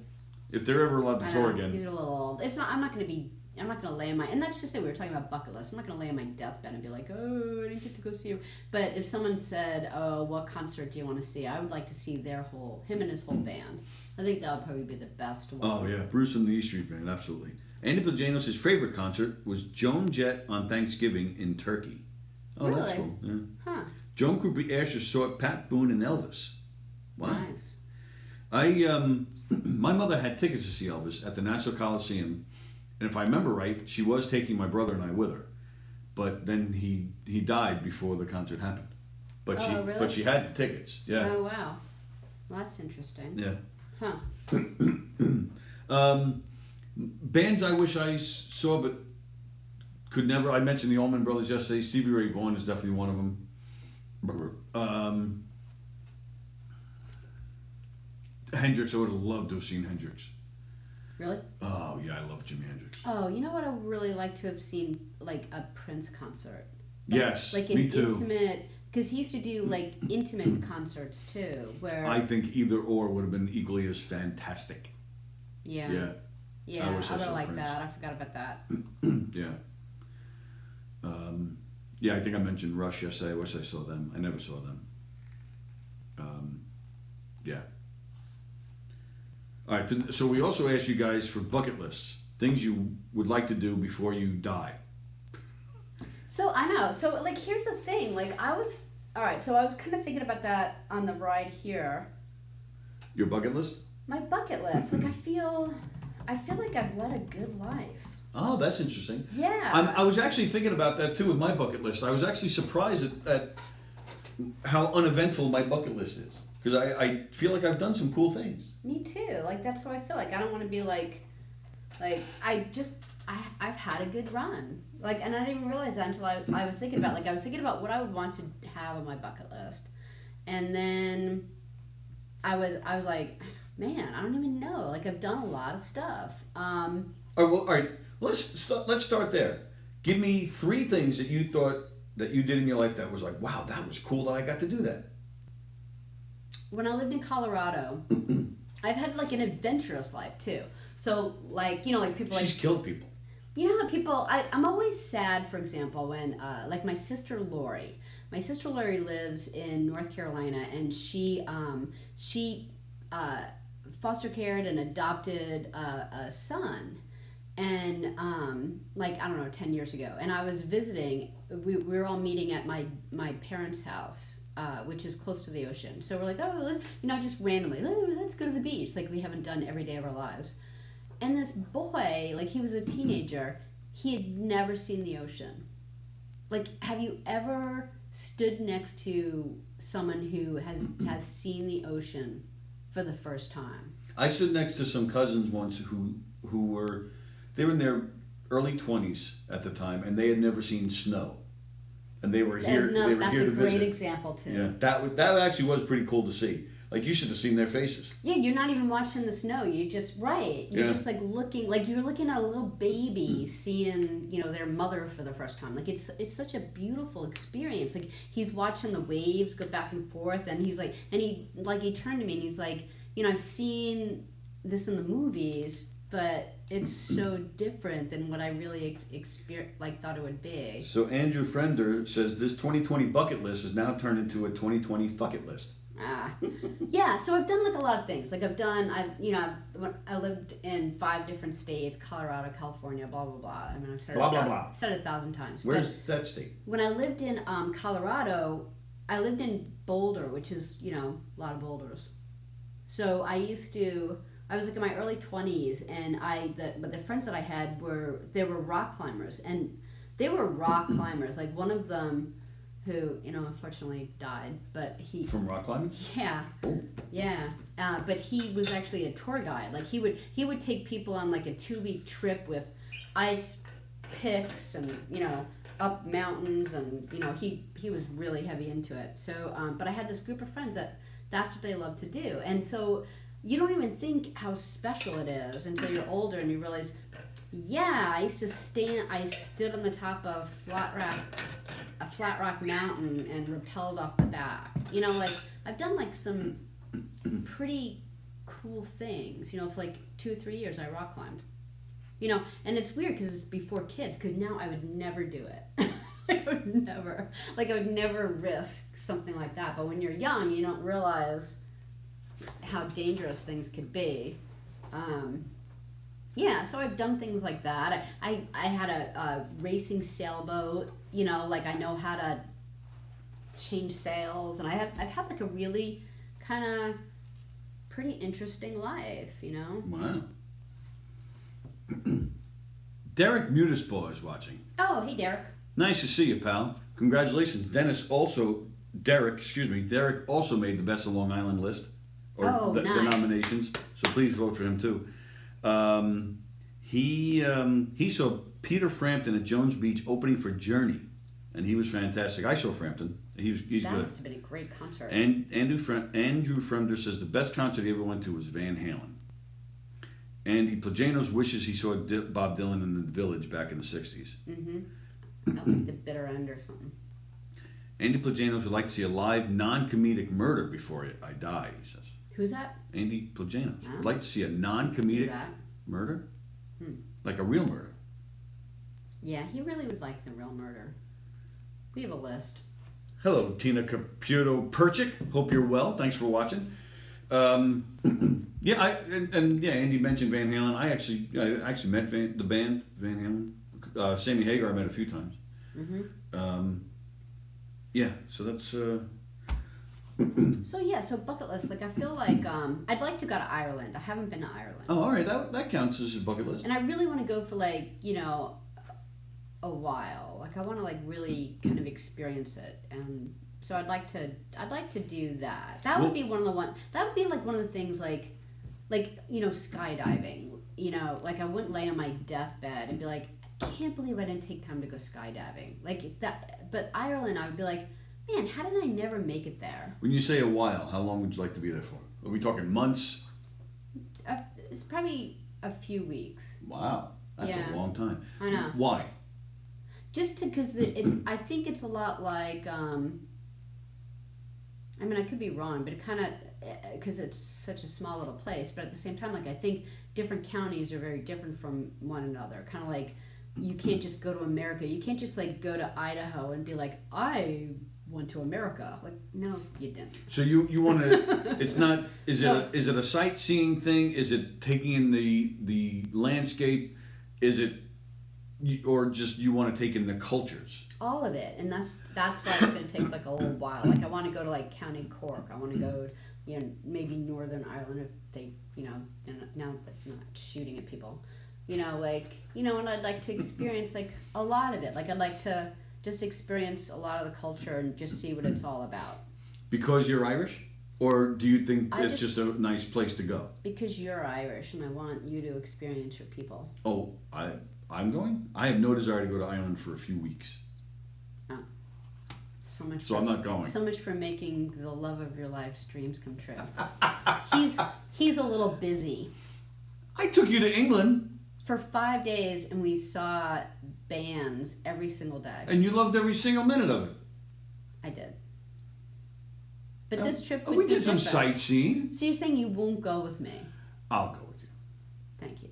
if they're ever allowed to tour again. He's a little old. It's not. I'm not going to lay in my, and that's just it. We were talking about bucket list. I'm not going to lay on my deathbed and be like, oh, I didn't get to go see you. But if someone said, oh, what concert do you want to see? I would like to see him and his whole band. I think that would probably be the best one. Oh yeah, Bruce and the E Street Band, absolutely. Andy Pajanos, his favorite concert was Joan Jett on Thanksgiving in Turkey. Oh, really? That's cool. Yeah. Huh. Joan Cooper Asher saw Pat Boone and Elvis. Wow. Nice. My mother had tickets to see Elvis at the Nassau Coliseum. And if I remember right, she was taking my brother and I with her. But then he died before the concert happened. But really? But she had the tickets. Yeah. Oh wow. Well, that's interesting. Yeah. Huh. Bands I wish I saw but could never. I mentioned the Allman Brothers yesterday. Stevie Ray Vaughan is definitely one of them. Hendrix, I would have loved to have seen Hendrix. Really? Oh yeah, I love Jimi Hendrix. Oh, you know what I would really like to have seen? Like a Prince concert. Yes, like me too. Intimate, because he used to do like intimate concerts too, where I think either or would have been equally as fantastic. Yeah. Yeah. Yeah, I would have liked that. I forgot about that. Yeah. Yeah, I think I mentioned Rush yesterday. I wish I saw them. I never saw them. Yeah. All right. So we also asked you guys for bucket lists, things you would like to do before you die. So I know. So like, here's the thing. Like, all right. So I was kind of thinking about that on the ride here. Your bucket list? My bucket list. Like, I feel like I've led a good life. Oh, that's interesting. Yeah. I was actually thinking about that too with my bucket list. I was actually surprised at how uneventful my bucket list is. Because I feel like I've done some cool things. Me too. Like, that's how I feel. Like, I don't want to be like I've had a good run. Like, and I didn't even realize that until I was thinking about, like, I was thinking about what I would want to have on my bucket list. And then I was like, man, I don't even know. Like, I've done a lot of stuff. All right. Let's start there. Give me 3 things that you thought that you did in your life that was like, wow, that was cool that I got to do that. When I lived in Colorado, I've had like an adventurous life too. So like, you know, like people She's killed people. You know how people, I'm always sad, for example, when like my sister Lori lives in North Carolina, and she foster cared and adopted a son. And like, I don't know, 10 years ago, and I was visiting. We were all meeting at my parents' house, which is close to the ocean. So we're like, oh, you know, just randomly, oh, let's go to the beach, like we haven't done every day of our lives. And this boy, like, he was a teenager. He had never seen the ocean. Like, have you ever stood next to someone who has seen the ocean for the first time? I stood next to some cousins once who were. They were in their early 20s at the time, and they had never seen snow, and they were here. No, they were that's here a to great visit. example too. Yeah, that actually was pretty cool to see. Like, you should have seen their faces. Yeah, you're not even watching the snow. You're just You're just like looking, like you're looking at a little baby seeing, you know, their mother for the first time. Like, it's such a beautiful experience. Like, he's watching the waves go back and forth, and he's like, and he turned to me and he's like, you know, I've seen this in the movies, but it's so different than what I really thought it would be. So Andrew Frender says this 2020 bucket list is now turned into a 2020 fucket list. Yeah, so I've done like a lot of things. Like I lived in 5 different states: Colorado, California, blah blah blah. I mean, I've said it 1,000 times. Where's that state? When I lived in Colorado, I lived in Boulder, which is, you know, a lot of boulders. So I was like in my early 20s, and but the friends that I had were rock climbers, and they were rock climbers. Like, one of them, who, you know, unfortunately died, but from rock climbing. Yeah, oh. Yeah. But he was actually a tour guide. Like, he would take people on like a 2-week trip with ice picks and, you know, up mountains, and, you know, he was really heavy into it. So, but I had this group of friends that's what they love to do, and so you don't even think how special it is until you're older and you realize, yeah, I stood on the top of a flat rock mountain and rappelled off the back. You know, like, I've done like some pretty cool things. You know, for like 2 or 3 years I rock climbed. You know, and it's weird because it's before kids, because now I would never do it. I would never risk something like that. But when you're young, you don't realize how dangerous things could be. Yeah, so I've done things like that. I had a racing sailboat. You know, like, I know how to change sails, and I've had like a really kind of pretty interesting life. You know. Wow. Derek Mutispaw is watching. Oh, hey, Derek. Nice to see you, pal. Congratulations. Derek also made the Best of Long Island list, or the nominations. So please vote for him too. He saw Peter Frampton at Jones Beach opening for Journey, and he was fantastic. I saw Frampton. He's good. That must have been a great concert. And Andrew Fremder says the best concert he ever went to was Van Halen. Andy Plajanos wishes he saw Bob Dylan in the Village back in the 60s. Mm-hmm. Like the bitter end or something. Andy Plajanos would like to see a live, non-comedic murder before I die, he says. Who's that? Andy Plajanos. Would like to see a non-comedic murder? Like a real murder. Yeah, he really would like the real murder. We have a list. Hello, Tina Caputo Perchik. Hope you're well. Thanks for watching. Yeah, Andy mentioned Van Halen. I actually met the band Van Halen. Sammy Hagar I met a few times. Yeah, so that's. So bucket list. Like I feel like I'd like to go to Ireland. I haven't been to Ireland. Oh, all right, that counts as a bucket list. And I really want to go for like a while. Like I want to like really kind of experience it, and so I'd like to do that. That would be that would be like one of the things like skydiving. Like I wouldn't lay on my deathbed and be like, I can't believe I didn't take time to go skydiving. Like that. But Ireland, I would be like, man, how did I never make it there? When you say a while, how long would you like to be there for? Are we talking months? It's probably a few weeks. Wow, that's a long time. I know. Why? Just because I think it's a lot like, I mean, I could be wrong, but it kind of, because it's such a small little place, but at the same time, like, I think different counties are very different from one another. Kind of like, you can't just go to America. You can't just, like, go to Idaho and be like, I went to America. Like, no, you didn't. So you want to, it's not, is it a sightseeing thing? Is it taking in the landscape? Is it, or just you want to take in the cultures? All of it, and that's why it's going to take like a little while. Like I want to go to like County Cork. I want to go, maybe Northern Ireland if they, now that they're not shooting at people, and I'd like to experience like a lot of it. Like I'd like to just experience a lot of the culture and just see what it's all about. Because you're Irish, or do you think it's just a nice place to go? Because you're Irish, and I want you to experience your people. Oh, I'm going? I have no desire to go to Ireland for a few weeks. Oh. So I'm not going. So much for making the love of your life's dreams come true. He's a little busy. I took you to England. For 5 days, and we saw bands every single day. And you loved every single minute of it. I did. But this trip would we be did some different. Sightseeing. So you're saying you won't go with me? I'll go with you. Thank you.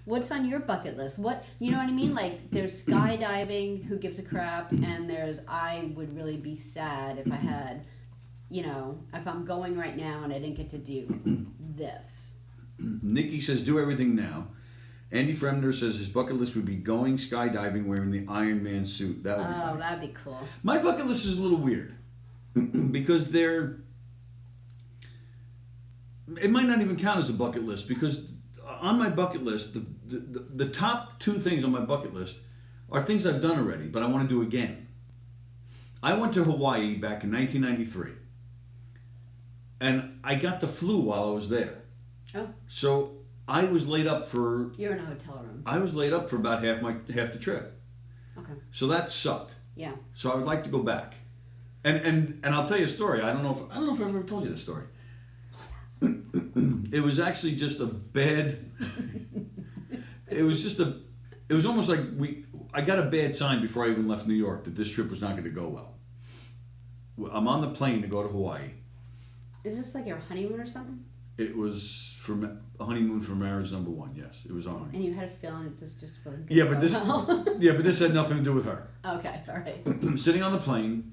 What's on your bucket list? You know what I mean? Like there's skydiving, who gives a crap, and there's I would really be sad if I had, if I'm going right now and I didn't get to do this. Nikki says do everything now. Andy Fremner says his bucket list would be going skydiving wearing the Iron Man suit. That would be funny. That'd be cool. My bucket list is a little weird because it might not even count as a bucket list because on my bucket list, the top two things on my bucket list are things I've done already, but I want to do again. I went to Hawaii back in 1993, and I got the flu while I was there. Oh. So I was laid up for... You're in a hotel room. I was laid up for about half the trip. Okay. So that sucked. Yeah. So I would like to go back. And I'll tell you a story. I don't know if I've ever told you this story. It was actually just a bad. It was almost like I got a bad sign before I even left New York that this trip was not going to go well. I'm on the plane to go to Hawaii. Is this like your honeymoon or something? It was a honeymoon for marriage number one. Yes, it was our honeymoon. And you had a feeling that this just wasn't. Yeah, but this had nothing to do with her. Okay, all right. I'm sitting on the plane.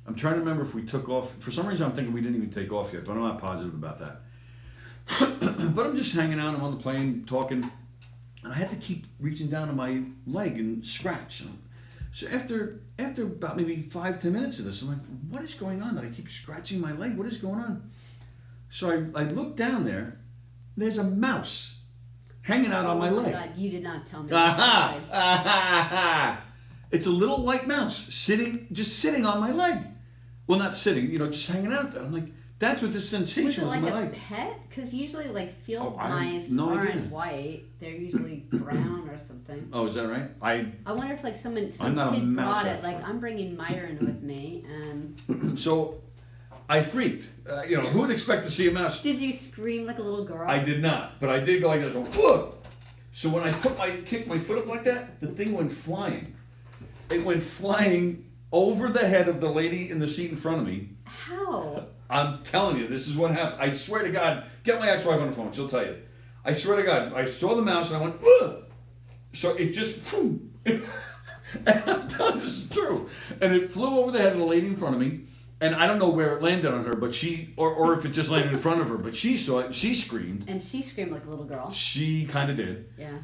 I'm trying to remember if we took off. For some reason, I'm thinking we didn't even take off yet, but I'm not positive about that. But I'm just hanging out. I'm on the plane talking, and I had to keep reaching down to my leg and scratch. So after about maybe 5-10 minutes of this, I'm like, what is going on that I keep scratching my leg? What is going on? So I look down there. There's a mouse hanging out on my leg. Oh my God, you did not tell me. It's a little white mouse just sitting on my leg. Well, not sitting, just hanging out there. I'm like, that's what this sensation was in my leg. Was it like a pet? Because usually, like, field mice aren't white. They're usually brown or something. Oh, is that right? I wonder if, like, some kid brought it. Like, I'm bringing Myron with me, and... So, I freaked. Who would expect to see a mouse? Did you scream like a little girl? I did not, but I did go like this. Whoa! So when I kicked my foot up like that, the thing went flying. It went flying over the head of the lady in the seat in front of me. How? I'm telling you, this is what happened. I swear to God, get my ex-wife on the phone. She'll tell you. I swear to God, I saw the mouse and I went, ugh! So it just, and I'm telling you, this is true. And it flew over the head of the lady in front of me. And I don't know where it landed on her, but she, or if it just landed in front of her, but she saw it and she screamed. And she screamed like a little girl. She kind of did. Yeah.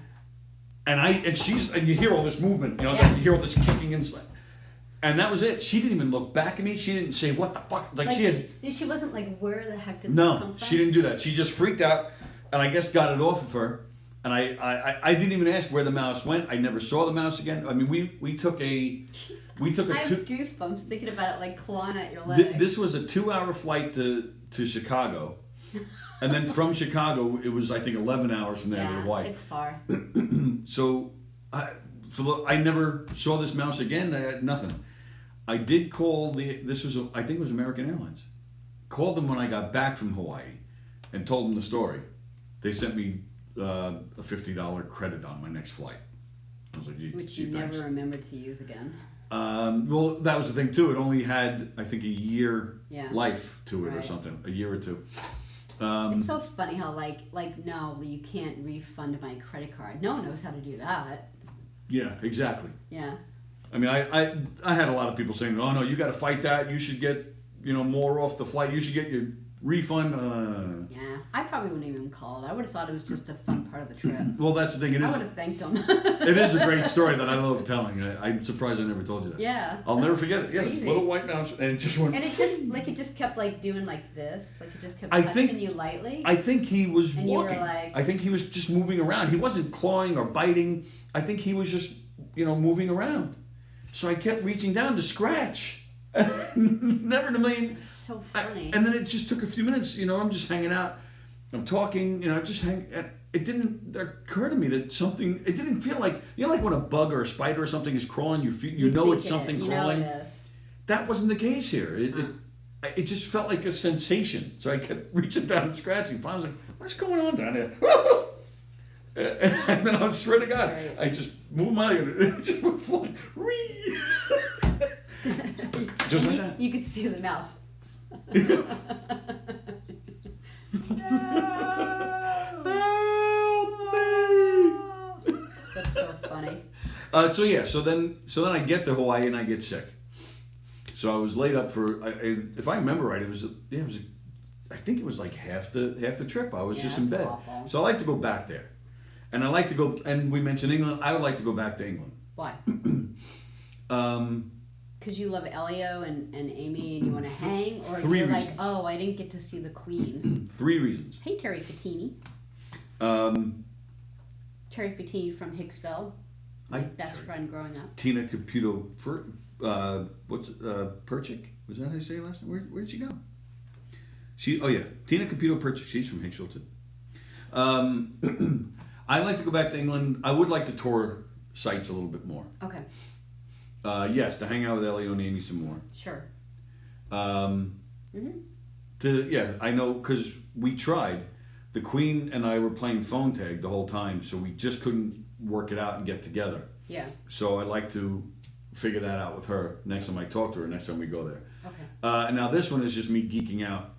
And you hear all this movement, you hear all this kicking and stuff. And that was it. She didn't even look back at me. She didn't say, what the fuck? Like she wasn't like, where the heck did this come from? No, she didn't do that. She just freaked out, and I guess got it off of her. And I didn't even ask where the mouse went. I never saw the mouse again. I mean, we took a I have goosebumps thinking about it, like clawing at your leg. This was a 2-hour flight to Chicago. And then from Chicago, it was, I think, 11 hours from there to Hawaii. It's far. So I never saw this mouse again. Nothing. I did call I think it was American Airlines. Called them when I got back from Hawaii and told them the story. They sent me a $50 credit on my next flight. I was like, which you never remembered to use again. Well, that was the thing too. It only had, I think, a year life to it or something, a year or two. It's so funny how no, you can't refund my credit card. No one knows how to do that. Yeah, exactly. Yeah. I mean, I had a lot of people saying, "Oh no, you got to fight that. You should get more off the flight. You should get your refund." Yeah, I probably wouldn't even call it. I would have thought it was just a fun part of the trip. Well, that's the thing. I would have thanked them. It is a great story that I love telling. I'm surprised I never told you that. Yeah. I'll never forget it. Yeah, this little white mouse, and it just went. And it just kept doing like this, like it just kept touching you lightly. I think he was and walking. You were like, I think he was just moving around. He wasn't clawing or biting. I think he was just moving around. So I kept reaching down to scratch. Never in a million. It's so funny. And then it just took a few minutes. I'm just hanging out. I'm talking. Just hang. It didn't occur to me that something. It didn't feel like like when a bug or a spider or something is crawling. You know it's something crawling. It is. That wasn't the case here. It just felt like a sensation. So I kept reaching down and scratching. Finally, I was like, "What's going on down there?" And then I swear to God, right. I just moved my leg and it just went flying. Just like that. You could see the mouse. Help me! That's so funny. So then I get to Hawaii and I get sick. So I was laid up for. If I remember right, I think it was like half the trip. I was just in bed. Awful. So I like to go back there. And I like to go, and we mentioned England. I would like to go back to England. Why? Because you love Elio and Amy and you want to hang? Or you're reasons. like, oh, I didn't get to see the Queen. 3 reasons. Hey, Terry Fattini. Terry Fattini from Hicksville. My best friend growing up. Tina Caputo, Perchik? Was that how you say it last name? Where'd she go? Tina Caputo Perchik. She's from Hicksville too. I'd like to go back to England. I would like to tour sites a little bit more. Okay. Yes, to hang out with Elio and Amy some more. Sure. I know, because we tried. The Queen and I were playing phone tag the whole time, so we just couldn't work it out and get together. Yeah. So I'd like to figure that out with her next time I talk to her, next time we go there. Okay. And now this one is just me geeking out.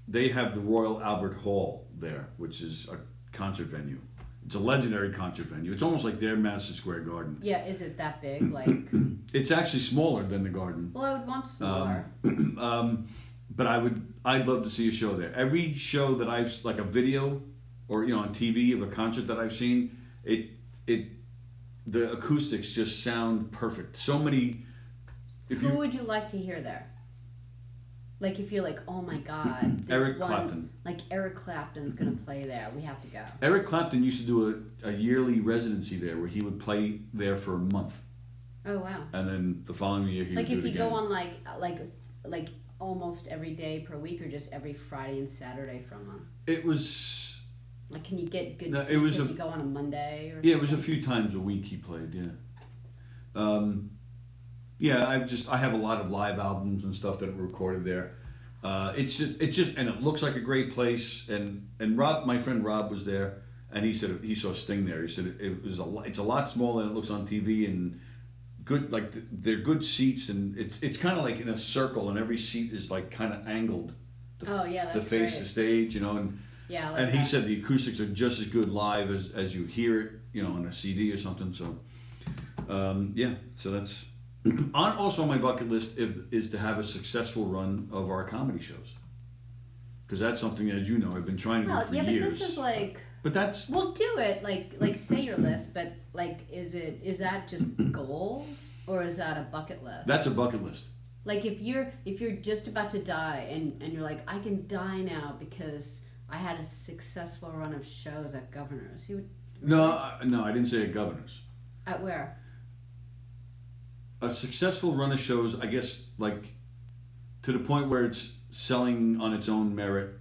They have the Royal Albert Hall there, which is a concert venue. It's a legendary concert venue. It's almost like their Madison Square Garden. Yeah, is it that big? It's actually smaller than the Garden. Well, I would want smaller. But I'd love to see a show there. Every show that I've, like a video or on TV of a concert that I've seen, the acoustics just sound perfect. So many. Who would you like to hear there? Like if you're like, oh my God, Eric Clapton. Like Eric Clapton's gonna play there. We have to go. Eric Clapton used to do a yearly residency there where he would play there for a month. Oh wow. And then the following year he would do it again. Like if you go on like almost every day per week or just every Friday and Saturday for a month? It was. Like can you get good seats if you go on a Monday or something? Yeah, it was a few times a week he played, I have a lot of live albums and stuff that are recorded there. It's just, and it looks like a great place. And Rob, my friend Rob, was there, and he said he saw Sting there. He said it's a lot smaller than it looks on TV, and good, like they're good seats, and it's kind of like in a circle, and every seat is like kind of angled Oh yeah, to that's face great. the stage, and Yeah, I like and he that. said the acoustics are just as good live as you hear it, on a CD or something. So, yeah, so that's also on my bucket list is to have a successful run of our comedy shows. Because that's something, as you know, I've been trying to do Well, for yeah, but years. this is like. But that's We'll do it. Like say your list, but is that just goals or is that a bucket list? a bucket list. Like if you're just about to die and you're like, I can die now because I had a successful run of shows at Governor's. You would No, I didn't say at Governor's. at where? A successful run of shows, I guess, like to the point where it's selling on its own merit.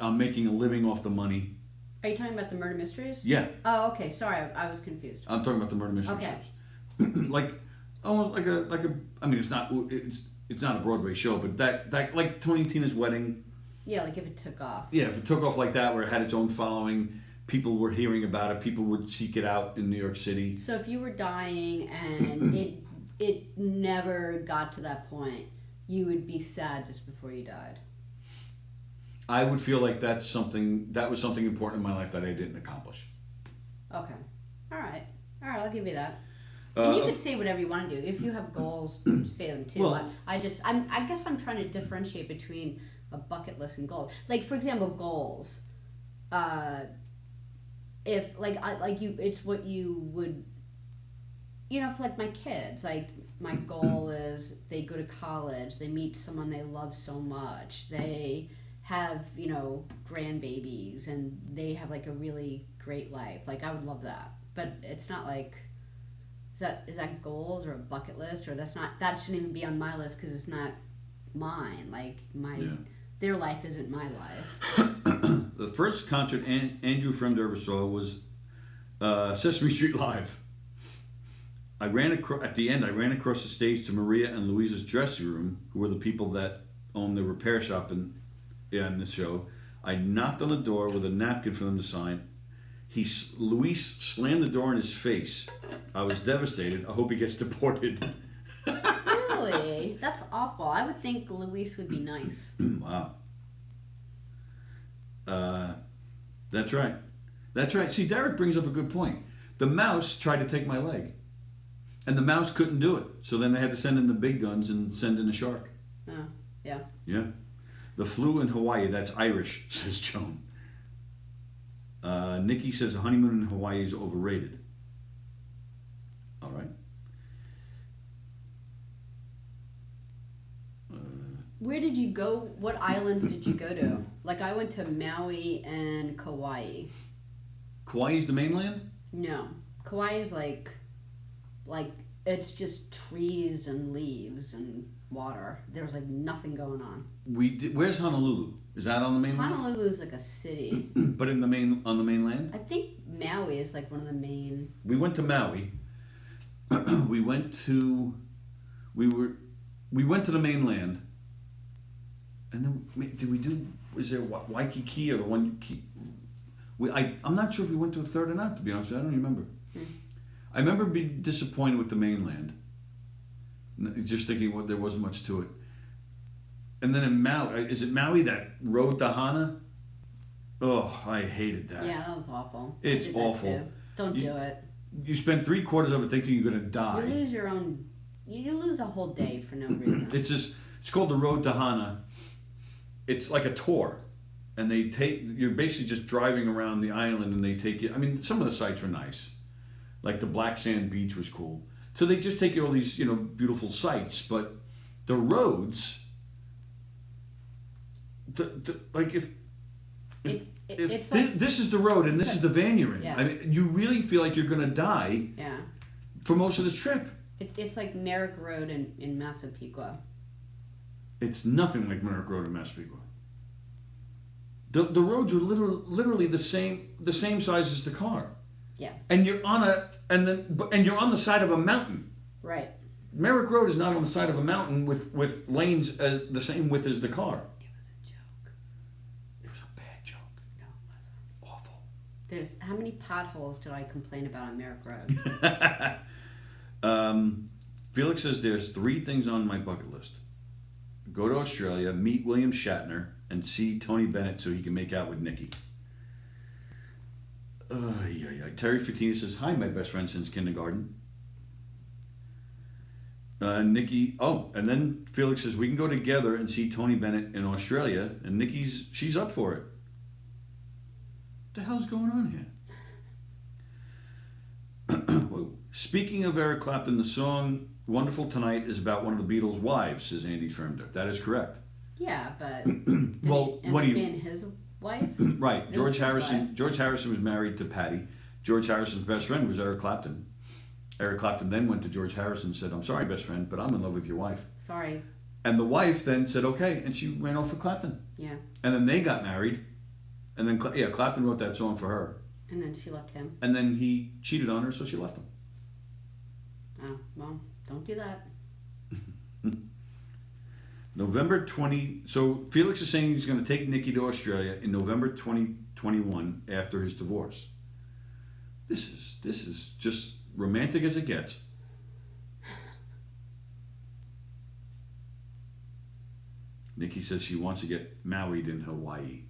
I'm making a living off the money. Are you talking about the murder mysteries? Yeah, Oh, okay. Sorry, I was confused. I'm talking about the murder mystery Okay. shows. Like almost like a. I mean, it's not a Broadway show, but that like Tony and Tina's Wedding. Yeah, like if it took off. Yeah, if it took off like that, where it had its own following, people were hearing about it, people would seek it out in New York City. So if you were dying and it never got to that point, you would be sad just before you died. I would feel like that was something important in my life that I didn't accomplish. Okay. All right, I'll give you that. And you could say whatever you want to do. If you have goals, say them too. Well- I guess I'm trying to differentiate between a bucket list and goals. Like for example, goals. If it's what you would, for like my kids. Like my goal is they go to college, they meet someone they love so much, they have grandbabies, and they have like a really great life. Like I would love that, but it's not like. Is that goals or a bucket list, or that shouldn't even be on my list because it's not mine. Like their life isn't my life. The first concert Andrew Fremder ever saw was Sesame Street Live. At the end. I ran across the stage to Maria and Louisa's dressing room, who were the people that owned the repair shop in the show. I knocked on the door with a napkin for them to sign. Luis slammed the door in his face. I was devastated. I hope he gets deported. Really? That's awful. I would think Luis would be nice. Wow. That's right. That's right. See, Derek brings up a good point. The mouse tried to take my leg, and the mouse couldn't do it. So then they had to send in the big guns and send in a shark. Oh, yeah. Yeah. The flu in Hawaii, that's Irish, says Joan. Nikki says a honeymoon in Hawaii is overrated. All right. Where did you go? What islands did you go to? Like I went to Maui and Kauai. Kauai's the mainland? No, Kauai is like it's just trees and leaves and water. There was like nothing going on. Where's Honolulu? Is that on the mainland? Honolulu is like a city. But on the mainland? I think Maui is like one of the main. We went to Maui. we went to the mainland. And then did we do? Was there Waikiki or the one? I'm not sure if we went to a third or not. To be honest, I don't remember. I remember being disappointed with the mainland. Just thinking, there wasn't much to it. And then in Maui, is it Maui that road to Hana? Oh, I hated that. Yeah, that was awful. It's I did that awful. too. Don't do it. You spend 3/4 of it thinking you're gonna die. You lose your own. You lose a whole day for no reason. It's called the Road to Hana. It's like a tour, and you're basically just driving around the island, and they take you. I mean, some of the sites were nice, like the Black Sand Beach was cool. So they just take you all these beautiful sites, but the roads. This is the road and this is the van you're in. Yeah. I mean, you really feel like you're gonna die. Yeah. For most of the trip. It's like Merrick Road in Massapequa. It's nothing like Merrick Road in Massapequa. The roads are literally the same size as the car. Yeah. And you're on you're on the side of a mountain. Right. Merrick Road is not on the side of a mountain with lanes the same width as the car. It was a joke. It was a bad joke. No, it wasn't. Awful. How many potholes did I complain about on Merrick Road? Felix says there's 3 things on my bucket list. go to Australia, meet William Shatner, and see Tony Bennett so he can make out with Nikki. Terry Fatina says, hi, my best friend since kindergarten. Nikki, and then Felix says, we can go together and see Tony Bennett in Australia, and she's up for it. What the hell's going on here? Well, speaking of Eric Clapton, the song Wonderful Tonight is about one of the Beatles' wives, says Andy Fermder. That is correct. Yeah, but well, what do you being his wife? Right. George Harrison was married to Patty. George Harrison's best friend was Eric Clapton. Eric Clapton then went to George Harrison and said, I'm sorry, best friend, but I'm in love with your wife. Sorry. And the wife then said, okay, and she ran off with Clapton. Yeah. And then they got married, and then, Clapton wrote that song for her. And then she left him. And then he cheated on her, so she left him. Oh, well, don't do that. November 20, so Felix is saying he's going to take Nikki to Australia in November 2021 after his divorce. This is just romantic as it gets. Nikki says she wants to get married in Hawaii.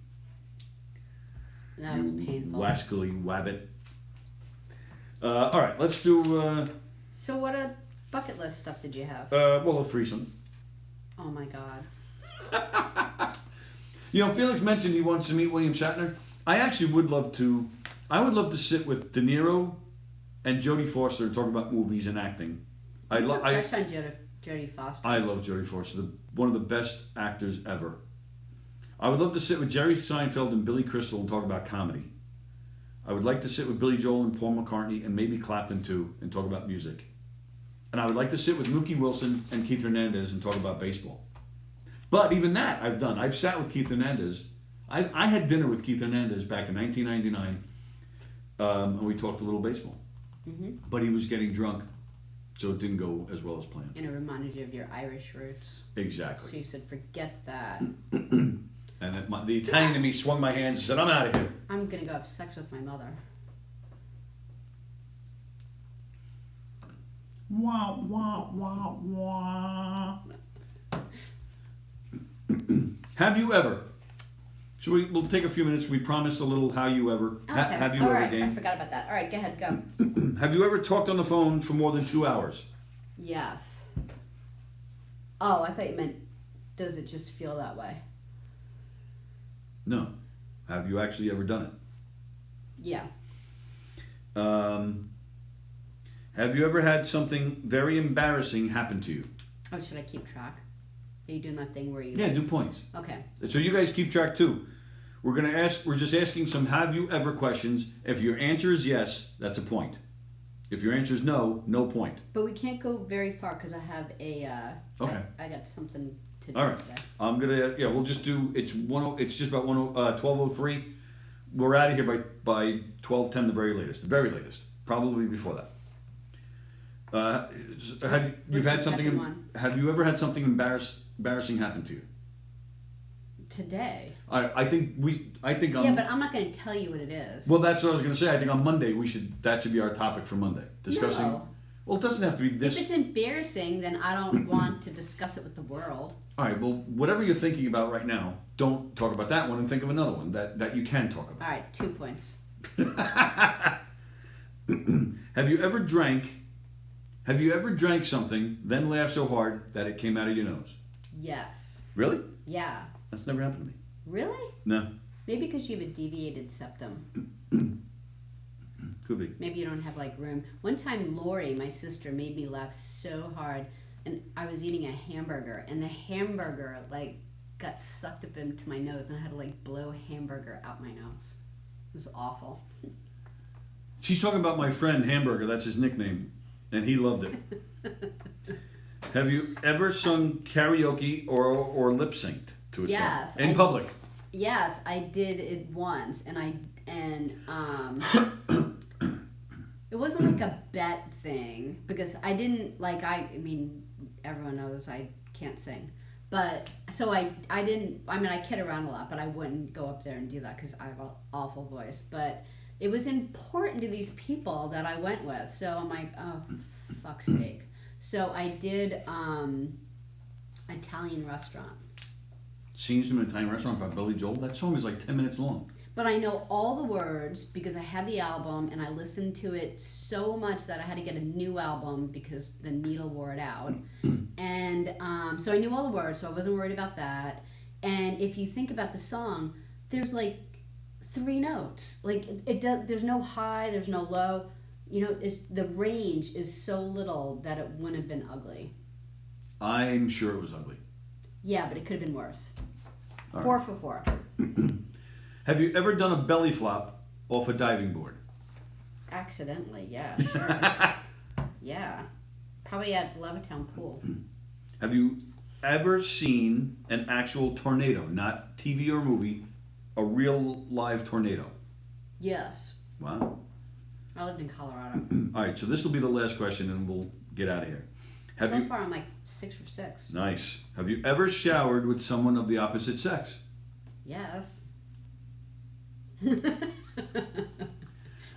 That was painful. Wascally wabbit. All right, let's do... So what bucket list stuff did you have? Well, a threesome. Oh my God. Felix mentioned he wants to meet William Shatner. I actually would love to... I would love to sit with De Niro and Jodie Foster and talk about movies and acting. I have a crush on Jodie Foster. I love Jodie Foster, one of the best actors ever. I would love to sit with Jerry Seinfeld and Billy Crystal and talk about comedy. I would like to sit with Billy Joel and Paul McCartney and maybe Clapton too and talk about music. And I would like to sit with Mookie Wilson and Keith Hernandez and talk about baseball. But even that I've done. I've sat with Keith Hernandez. I had dinner with Keith Hernandez back in 1999 and we talked a little baseball. Mm-hmm. But he was getting drunk, so it didn't go as well as planned. And it reminded you of your Irish roots. Exactly. So you said, forget that. And then the Italian in me swung my hands and said, I'm out of here. I'm going to go have sex with my mother. Wah, wah, wah, wah. Have you ever? So we'll take a few minutes. We promised a little how you ever. Okay. Have you All ever right. game? I forgot about that. All right, go ahead, go. Have you ever talked on the phone for more than 2 hours? Yes. Oh, I thought you meant, does it just feel that way? No. Have you actually ever done it? Yeah. Have you ever had something very embarrassing happen to you? Oh, should I keep track? Are you doing that thing where you... Yeah, do points. Okay. So you guys keep track too. We're just asking some have you ever questions. If your answer is yes, that's a point. If your answer is no, no point. But we can't go very far because I have a... Okay. I got something to do All right. today. I'm gonna we'll just do it's just about 12:03. We're out of here by 12:10 the very latest. The very latest. Probably before that. Have you ever had something embarrassing happen to you? Today. I think Yeah, but I'm not going to tell you what it is. Well, that's what I was going to say. I think on Monday that should be our topic for Monday. Discussing. No. Well, it doesn't have to be this. If it's embarrassing, then I don't want to discuss it with the world. All right. Well, whatever you're thinking about right now, don't talk about that one and think of another one that you can talk about. All right, 2 points. Have you ever drank something, then laughed so hard that it came out of your nose? Yes. Really? Yeah. That's never happened to me. Really? No. Maybe because you have a deviated septum. Could be. Maybe you don't have like room. One time Lori, my sister, made me laugh so hard, and I was eating a hamburger, and the hamburger like got sucked up into my nose, and I had to like blow hamburger out my nose. It was awful. She's talking about my friend Hamburger. That's his nickname, and he loved it. Have you ever sung karaoke or lip synced to a Yes, song in public? Yes, I did it once, and it wasn't like a bet thing because I didn't like I mean everyone knows I can't sing, but so I didn't. I mean I kid around a lot, but I wouldn't go up there and do that because I have an awful voice. But it was important to these people that I went with, so I'm like, oh, fuck's sake. So I did. Italian Restaurant. Scenes from an Italian Restaurant by Billy Joel. That song is like 10 minutes long. But I know all the words because I had the album and I listened to it so much that I had to get a new album because the needle wore it out. And so I knew all the words, so I wasn't worried about that. And if you think about the song, there's like 3 notes. Like it does. There's no high. There's no low. You know, the range is so little that it wouldn't have been ugly. I'm sure it was ugly. Yeah, but it could have been worse. All 4 right. for 4. Have you ever done a belly flop off a diving board? Accidentally, yeah, sure. Yeah. Probably at Levittown Pool. Have you ever seen an actual tornado, not TV or movie, a real live tornado? Yes. Wow. I lived in Colorado. All right, so this will be the last question and we'll get out of here. So far, I'm like 6 for 6. Nice. Have you ever showered with someone of the opposite sex? Yes. Did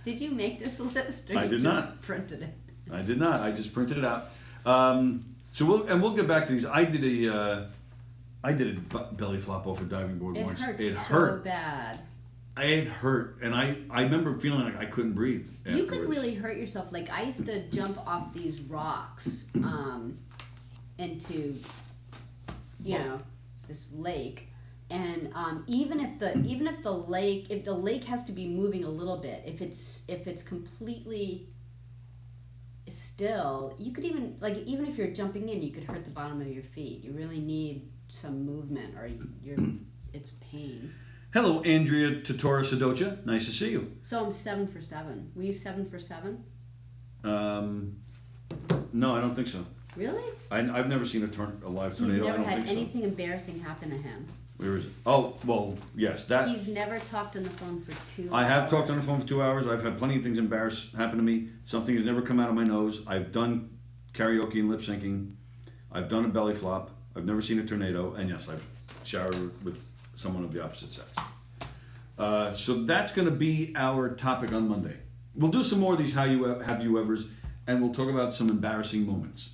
you make this list? Or I you did just not. Printed it. I did not. I just printed it out. So we'll get back to these. I did a belly flop off a diving board It once. hurts It so hurt. bad. It hurt, and I remember feeling like I couldn't breathe afterwards. You could really hurt yourself. Like I used to jump off these rocks into, this lake, and even if the lake has to be moving a little bit, if it's completely still, you could even if you're jumping in, you could hurt the bottom of your feet. You really need some movement, or it's pain. Hello, Andrea Totora Sadocha. Nice to see you. So I'm 7 for 7. Were you 7 for 7? No, I don't think so. Really? I've never seen a live tornado. He's never I don't had think anything embarrassing happen to him. so. Where is it? Oh, well, yes, that. He's never talked on the phone for 2 hours. I have talked on the phone for 2 hours. I've had plenty of things happen to me. Something has never come out of my nose. I've done karaoke and lip syncing. I've done a belly flop. I've never seen a tornado. And yes, I've showered with someone of the opposite sex. So that's going to be our topic on Monday. We'll do some more of these have you evers, and we'll talk about some embarrassing moments.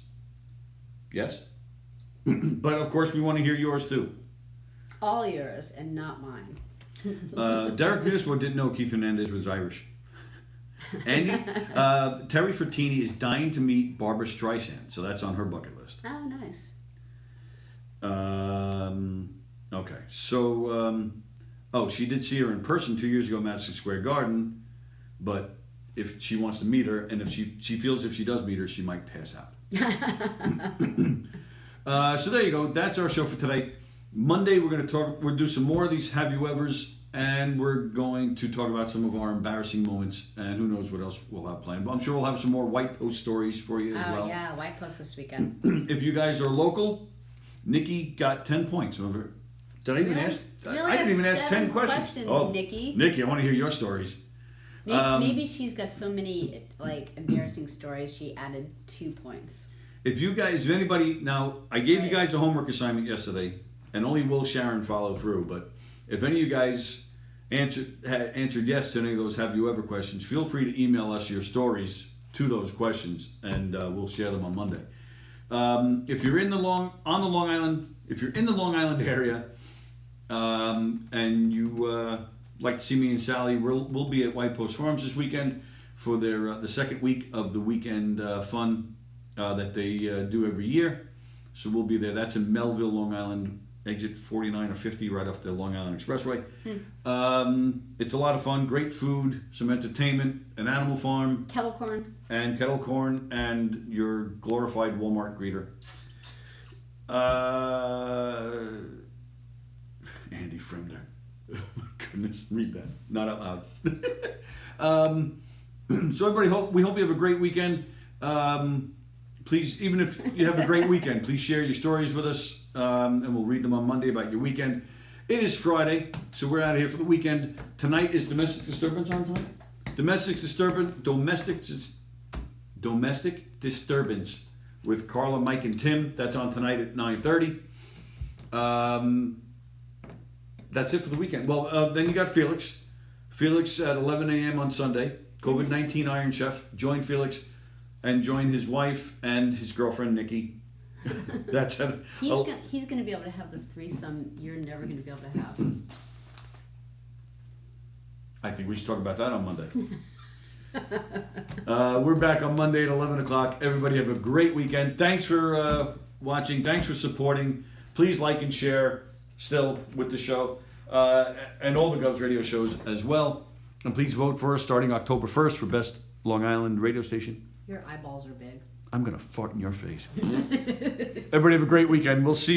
Yes? But of course, we want to hear yours too. All yours and not mine. Derek Munismo didn't know Keith Hernandez was Irish. Andy, Terry Frattini is dying to meet Barbara Streisand, so that's on her bucket list. Oh, nice. Okay, so she did see her in person 2 years ago at Madison Square Garden, but if she wants to meet her, and if she feels if she does meet her, she might pass out. So there you go. That's our show for today. Monday we'll do some more of these have you evers, and we're going to talk about some of our embarrassing moments, and who knows what else we'll have planned. But I'm sure we'll have some more White Post stories for you as well. Oh yeah, White Post this weekend. If you guys are local, Nikki got 10 points. Did I even ask? I didn't even ask 10 questions. Oh, Nikki, I want to hear your stories. Maybe she's got so many embarrassing stories. She added 2 points. If anybody, now I gave you guys a homework assignment yesterday, and only Will Sharon followed through. But if any of you guys answered yes to any of those have you ever questions, feel free to email us your stories to those questions, and we'll share them on Monday. If you're in the Long Island area, and you like to see me and Sallie, we'll be at White Post Farms this weekend for their the second week of the weekend fun that they do every year. So we'll be there. That's in Melville, Long Island, exit 49 or 50, right off the Long Island Expressway. It's a lot of fun, great food, some entertainment, an animal farm, kettle corn, and your glorified Walmart greeter. Andy Frimder. Oh my goodness, read that. Not out loud. So everybody, we hope you have a great weekend. Please, even if you have a great weekend, please share your stories with us, and we'll read them on Monday about your weekend. It is Friday, so we're out of here for the weekend. Tonight is Domestic Disturbance on tonight. Domestic Disturbance with Carla, Mike, and Tim. That's on tonight at 9:30. That's it for the weekend. Well, then you got Felix. Felix at 11 a.m. on Sunday. COVID-19 Iron Chef. Join Felix and join his wife and his girlfriend, Nikki. That's a, He's gonna be able to have the threesome you're never gonna be able to have. I think we should talk about that on Monday. We're back on Monday at 11 o'clock. Everybody have a great weekend. Thanks for watching. Thanks for supporting. Please like and share still with the show and all the Govs radio shows as well. And please vote for us starting October 1st for Best Long Island radio station. Your eyeballs are big. I'm going to fart in your face. Everybody have a great weekend. We'll see you.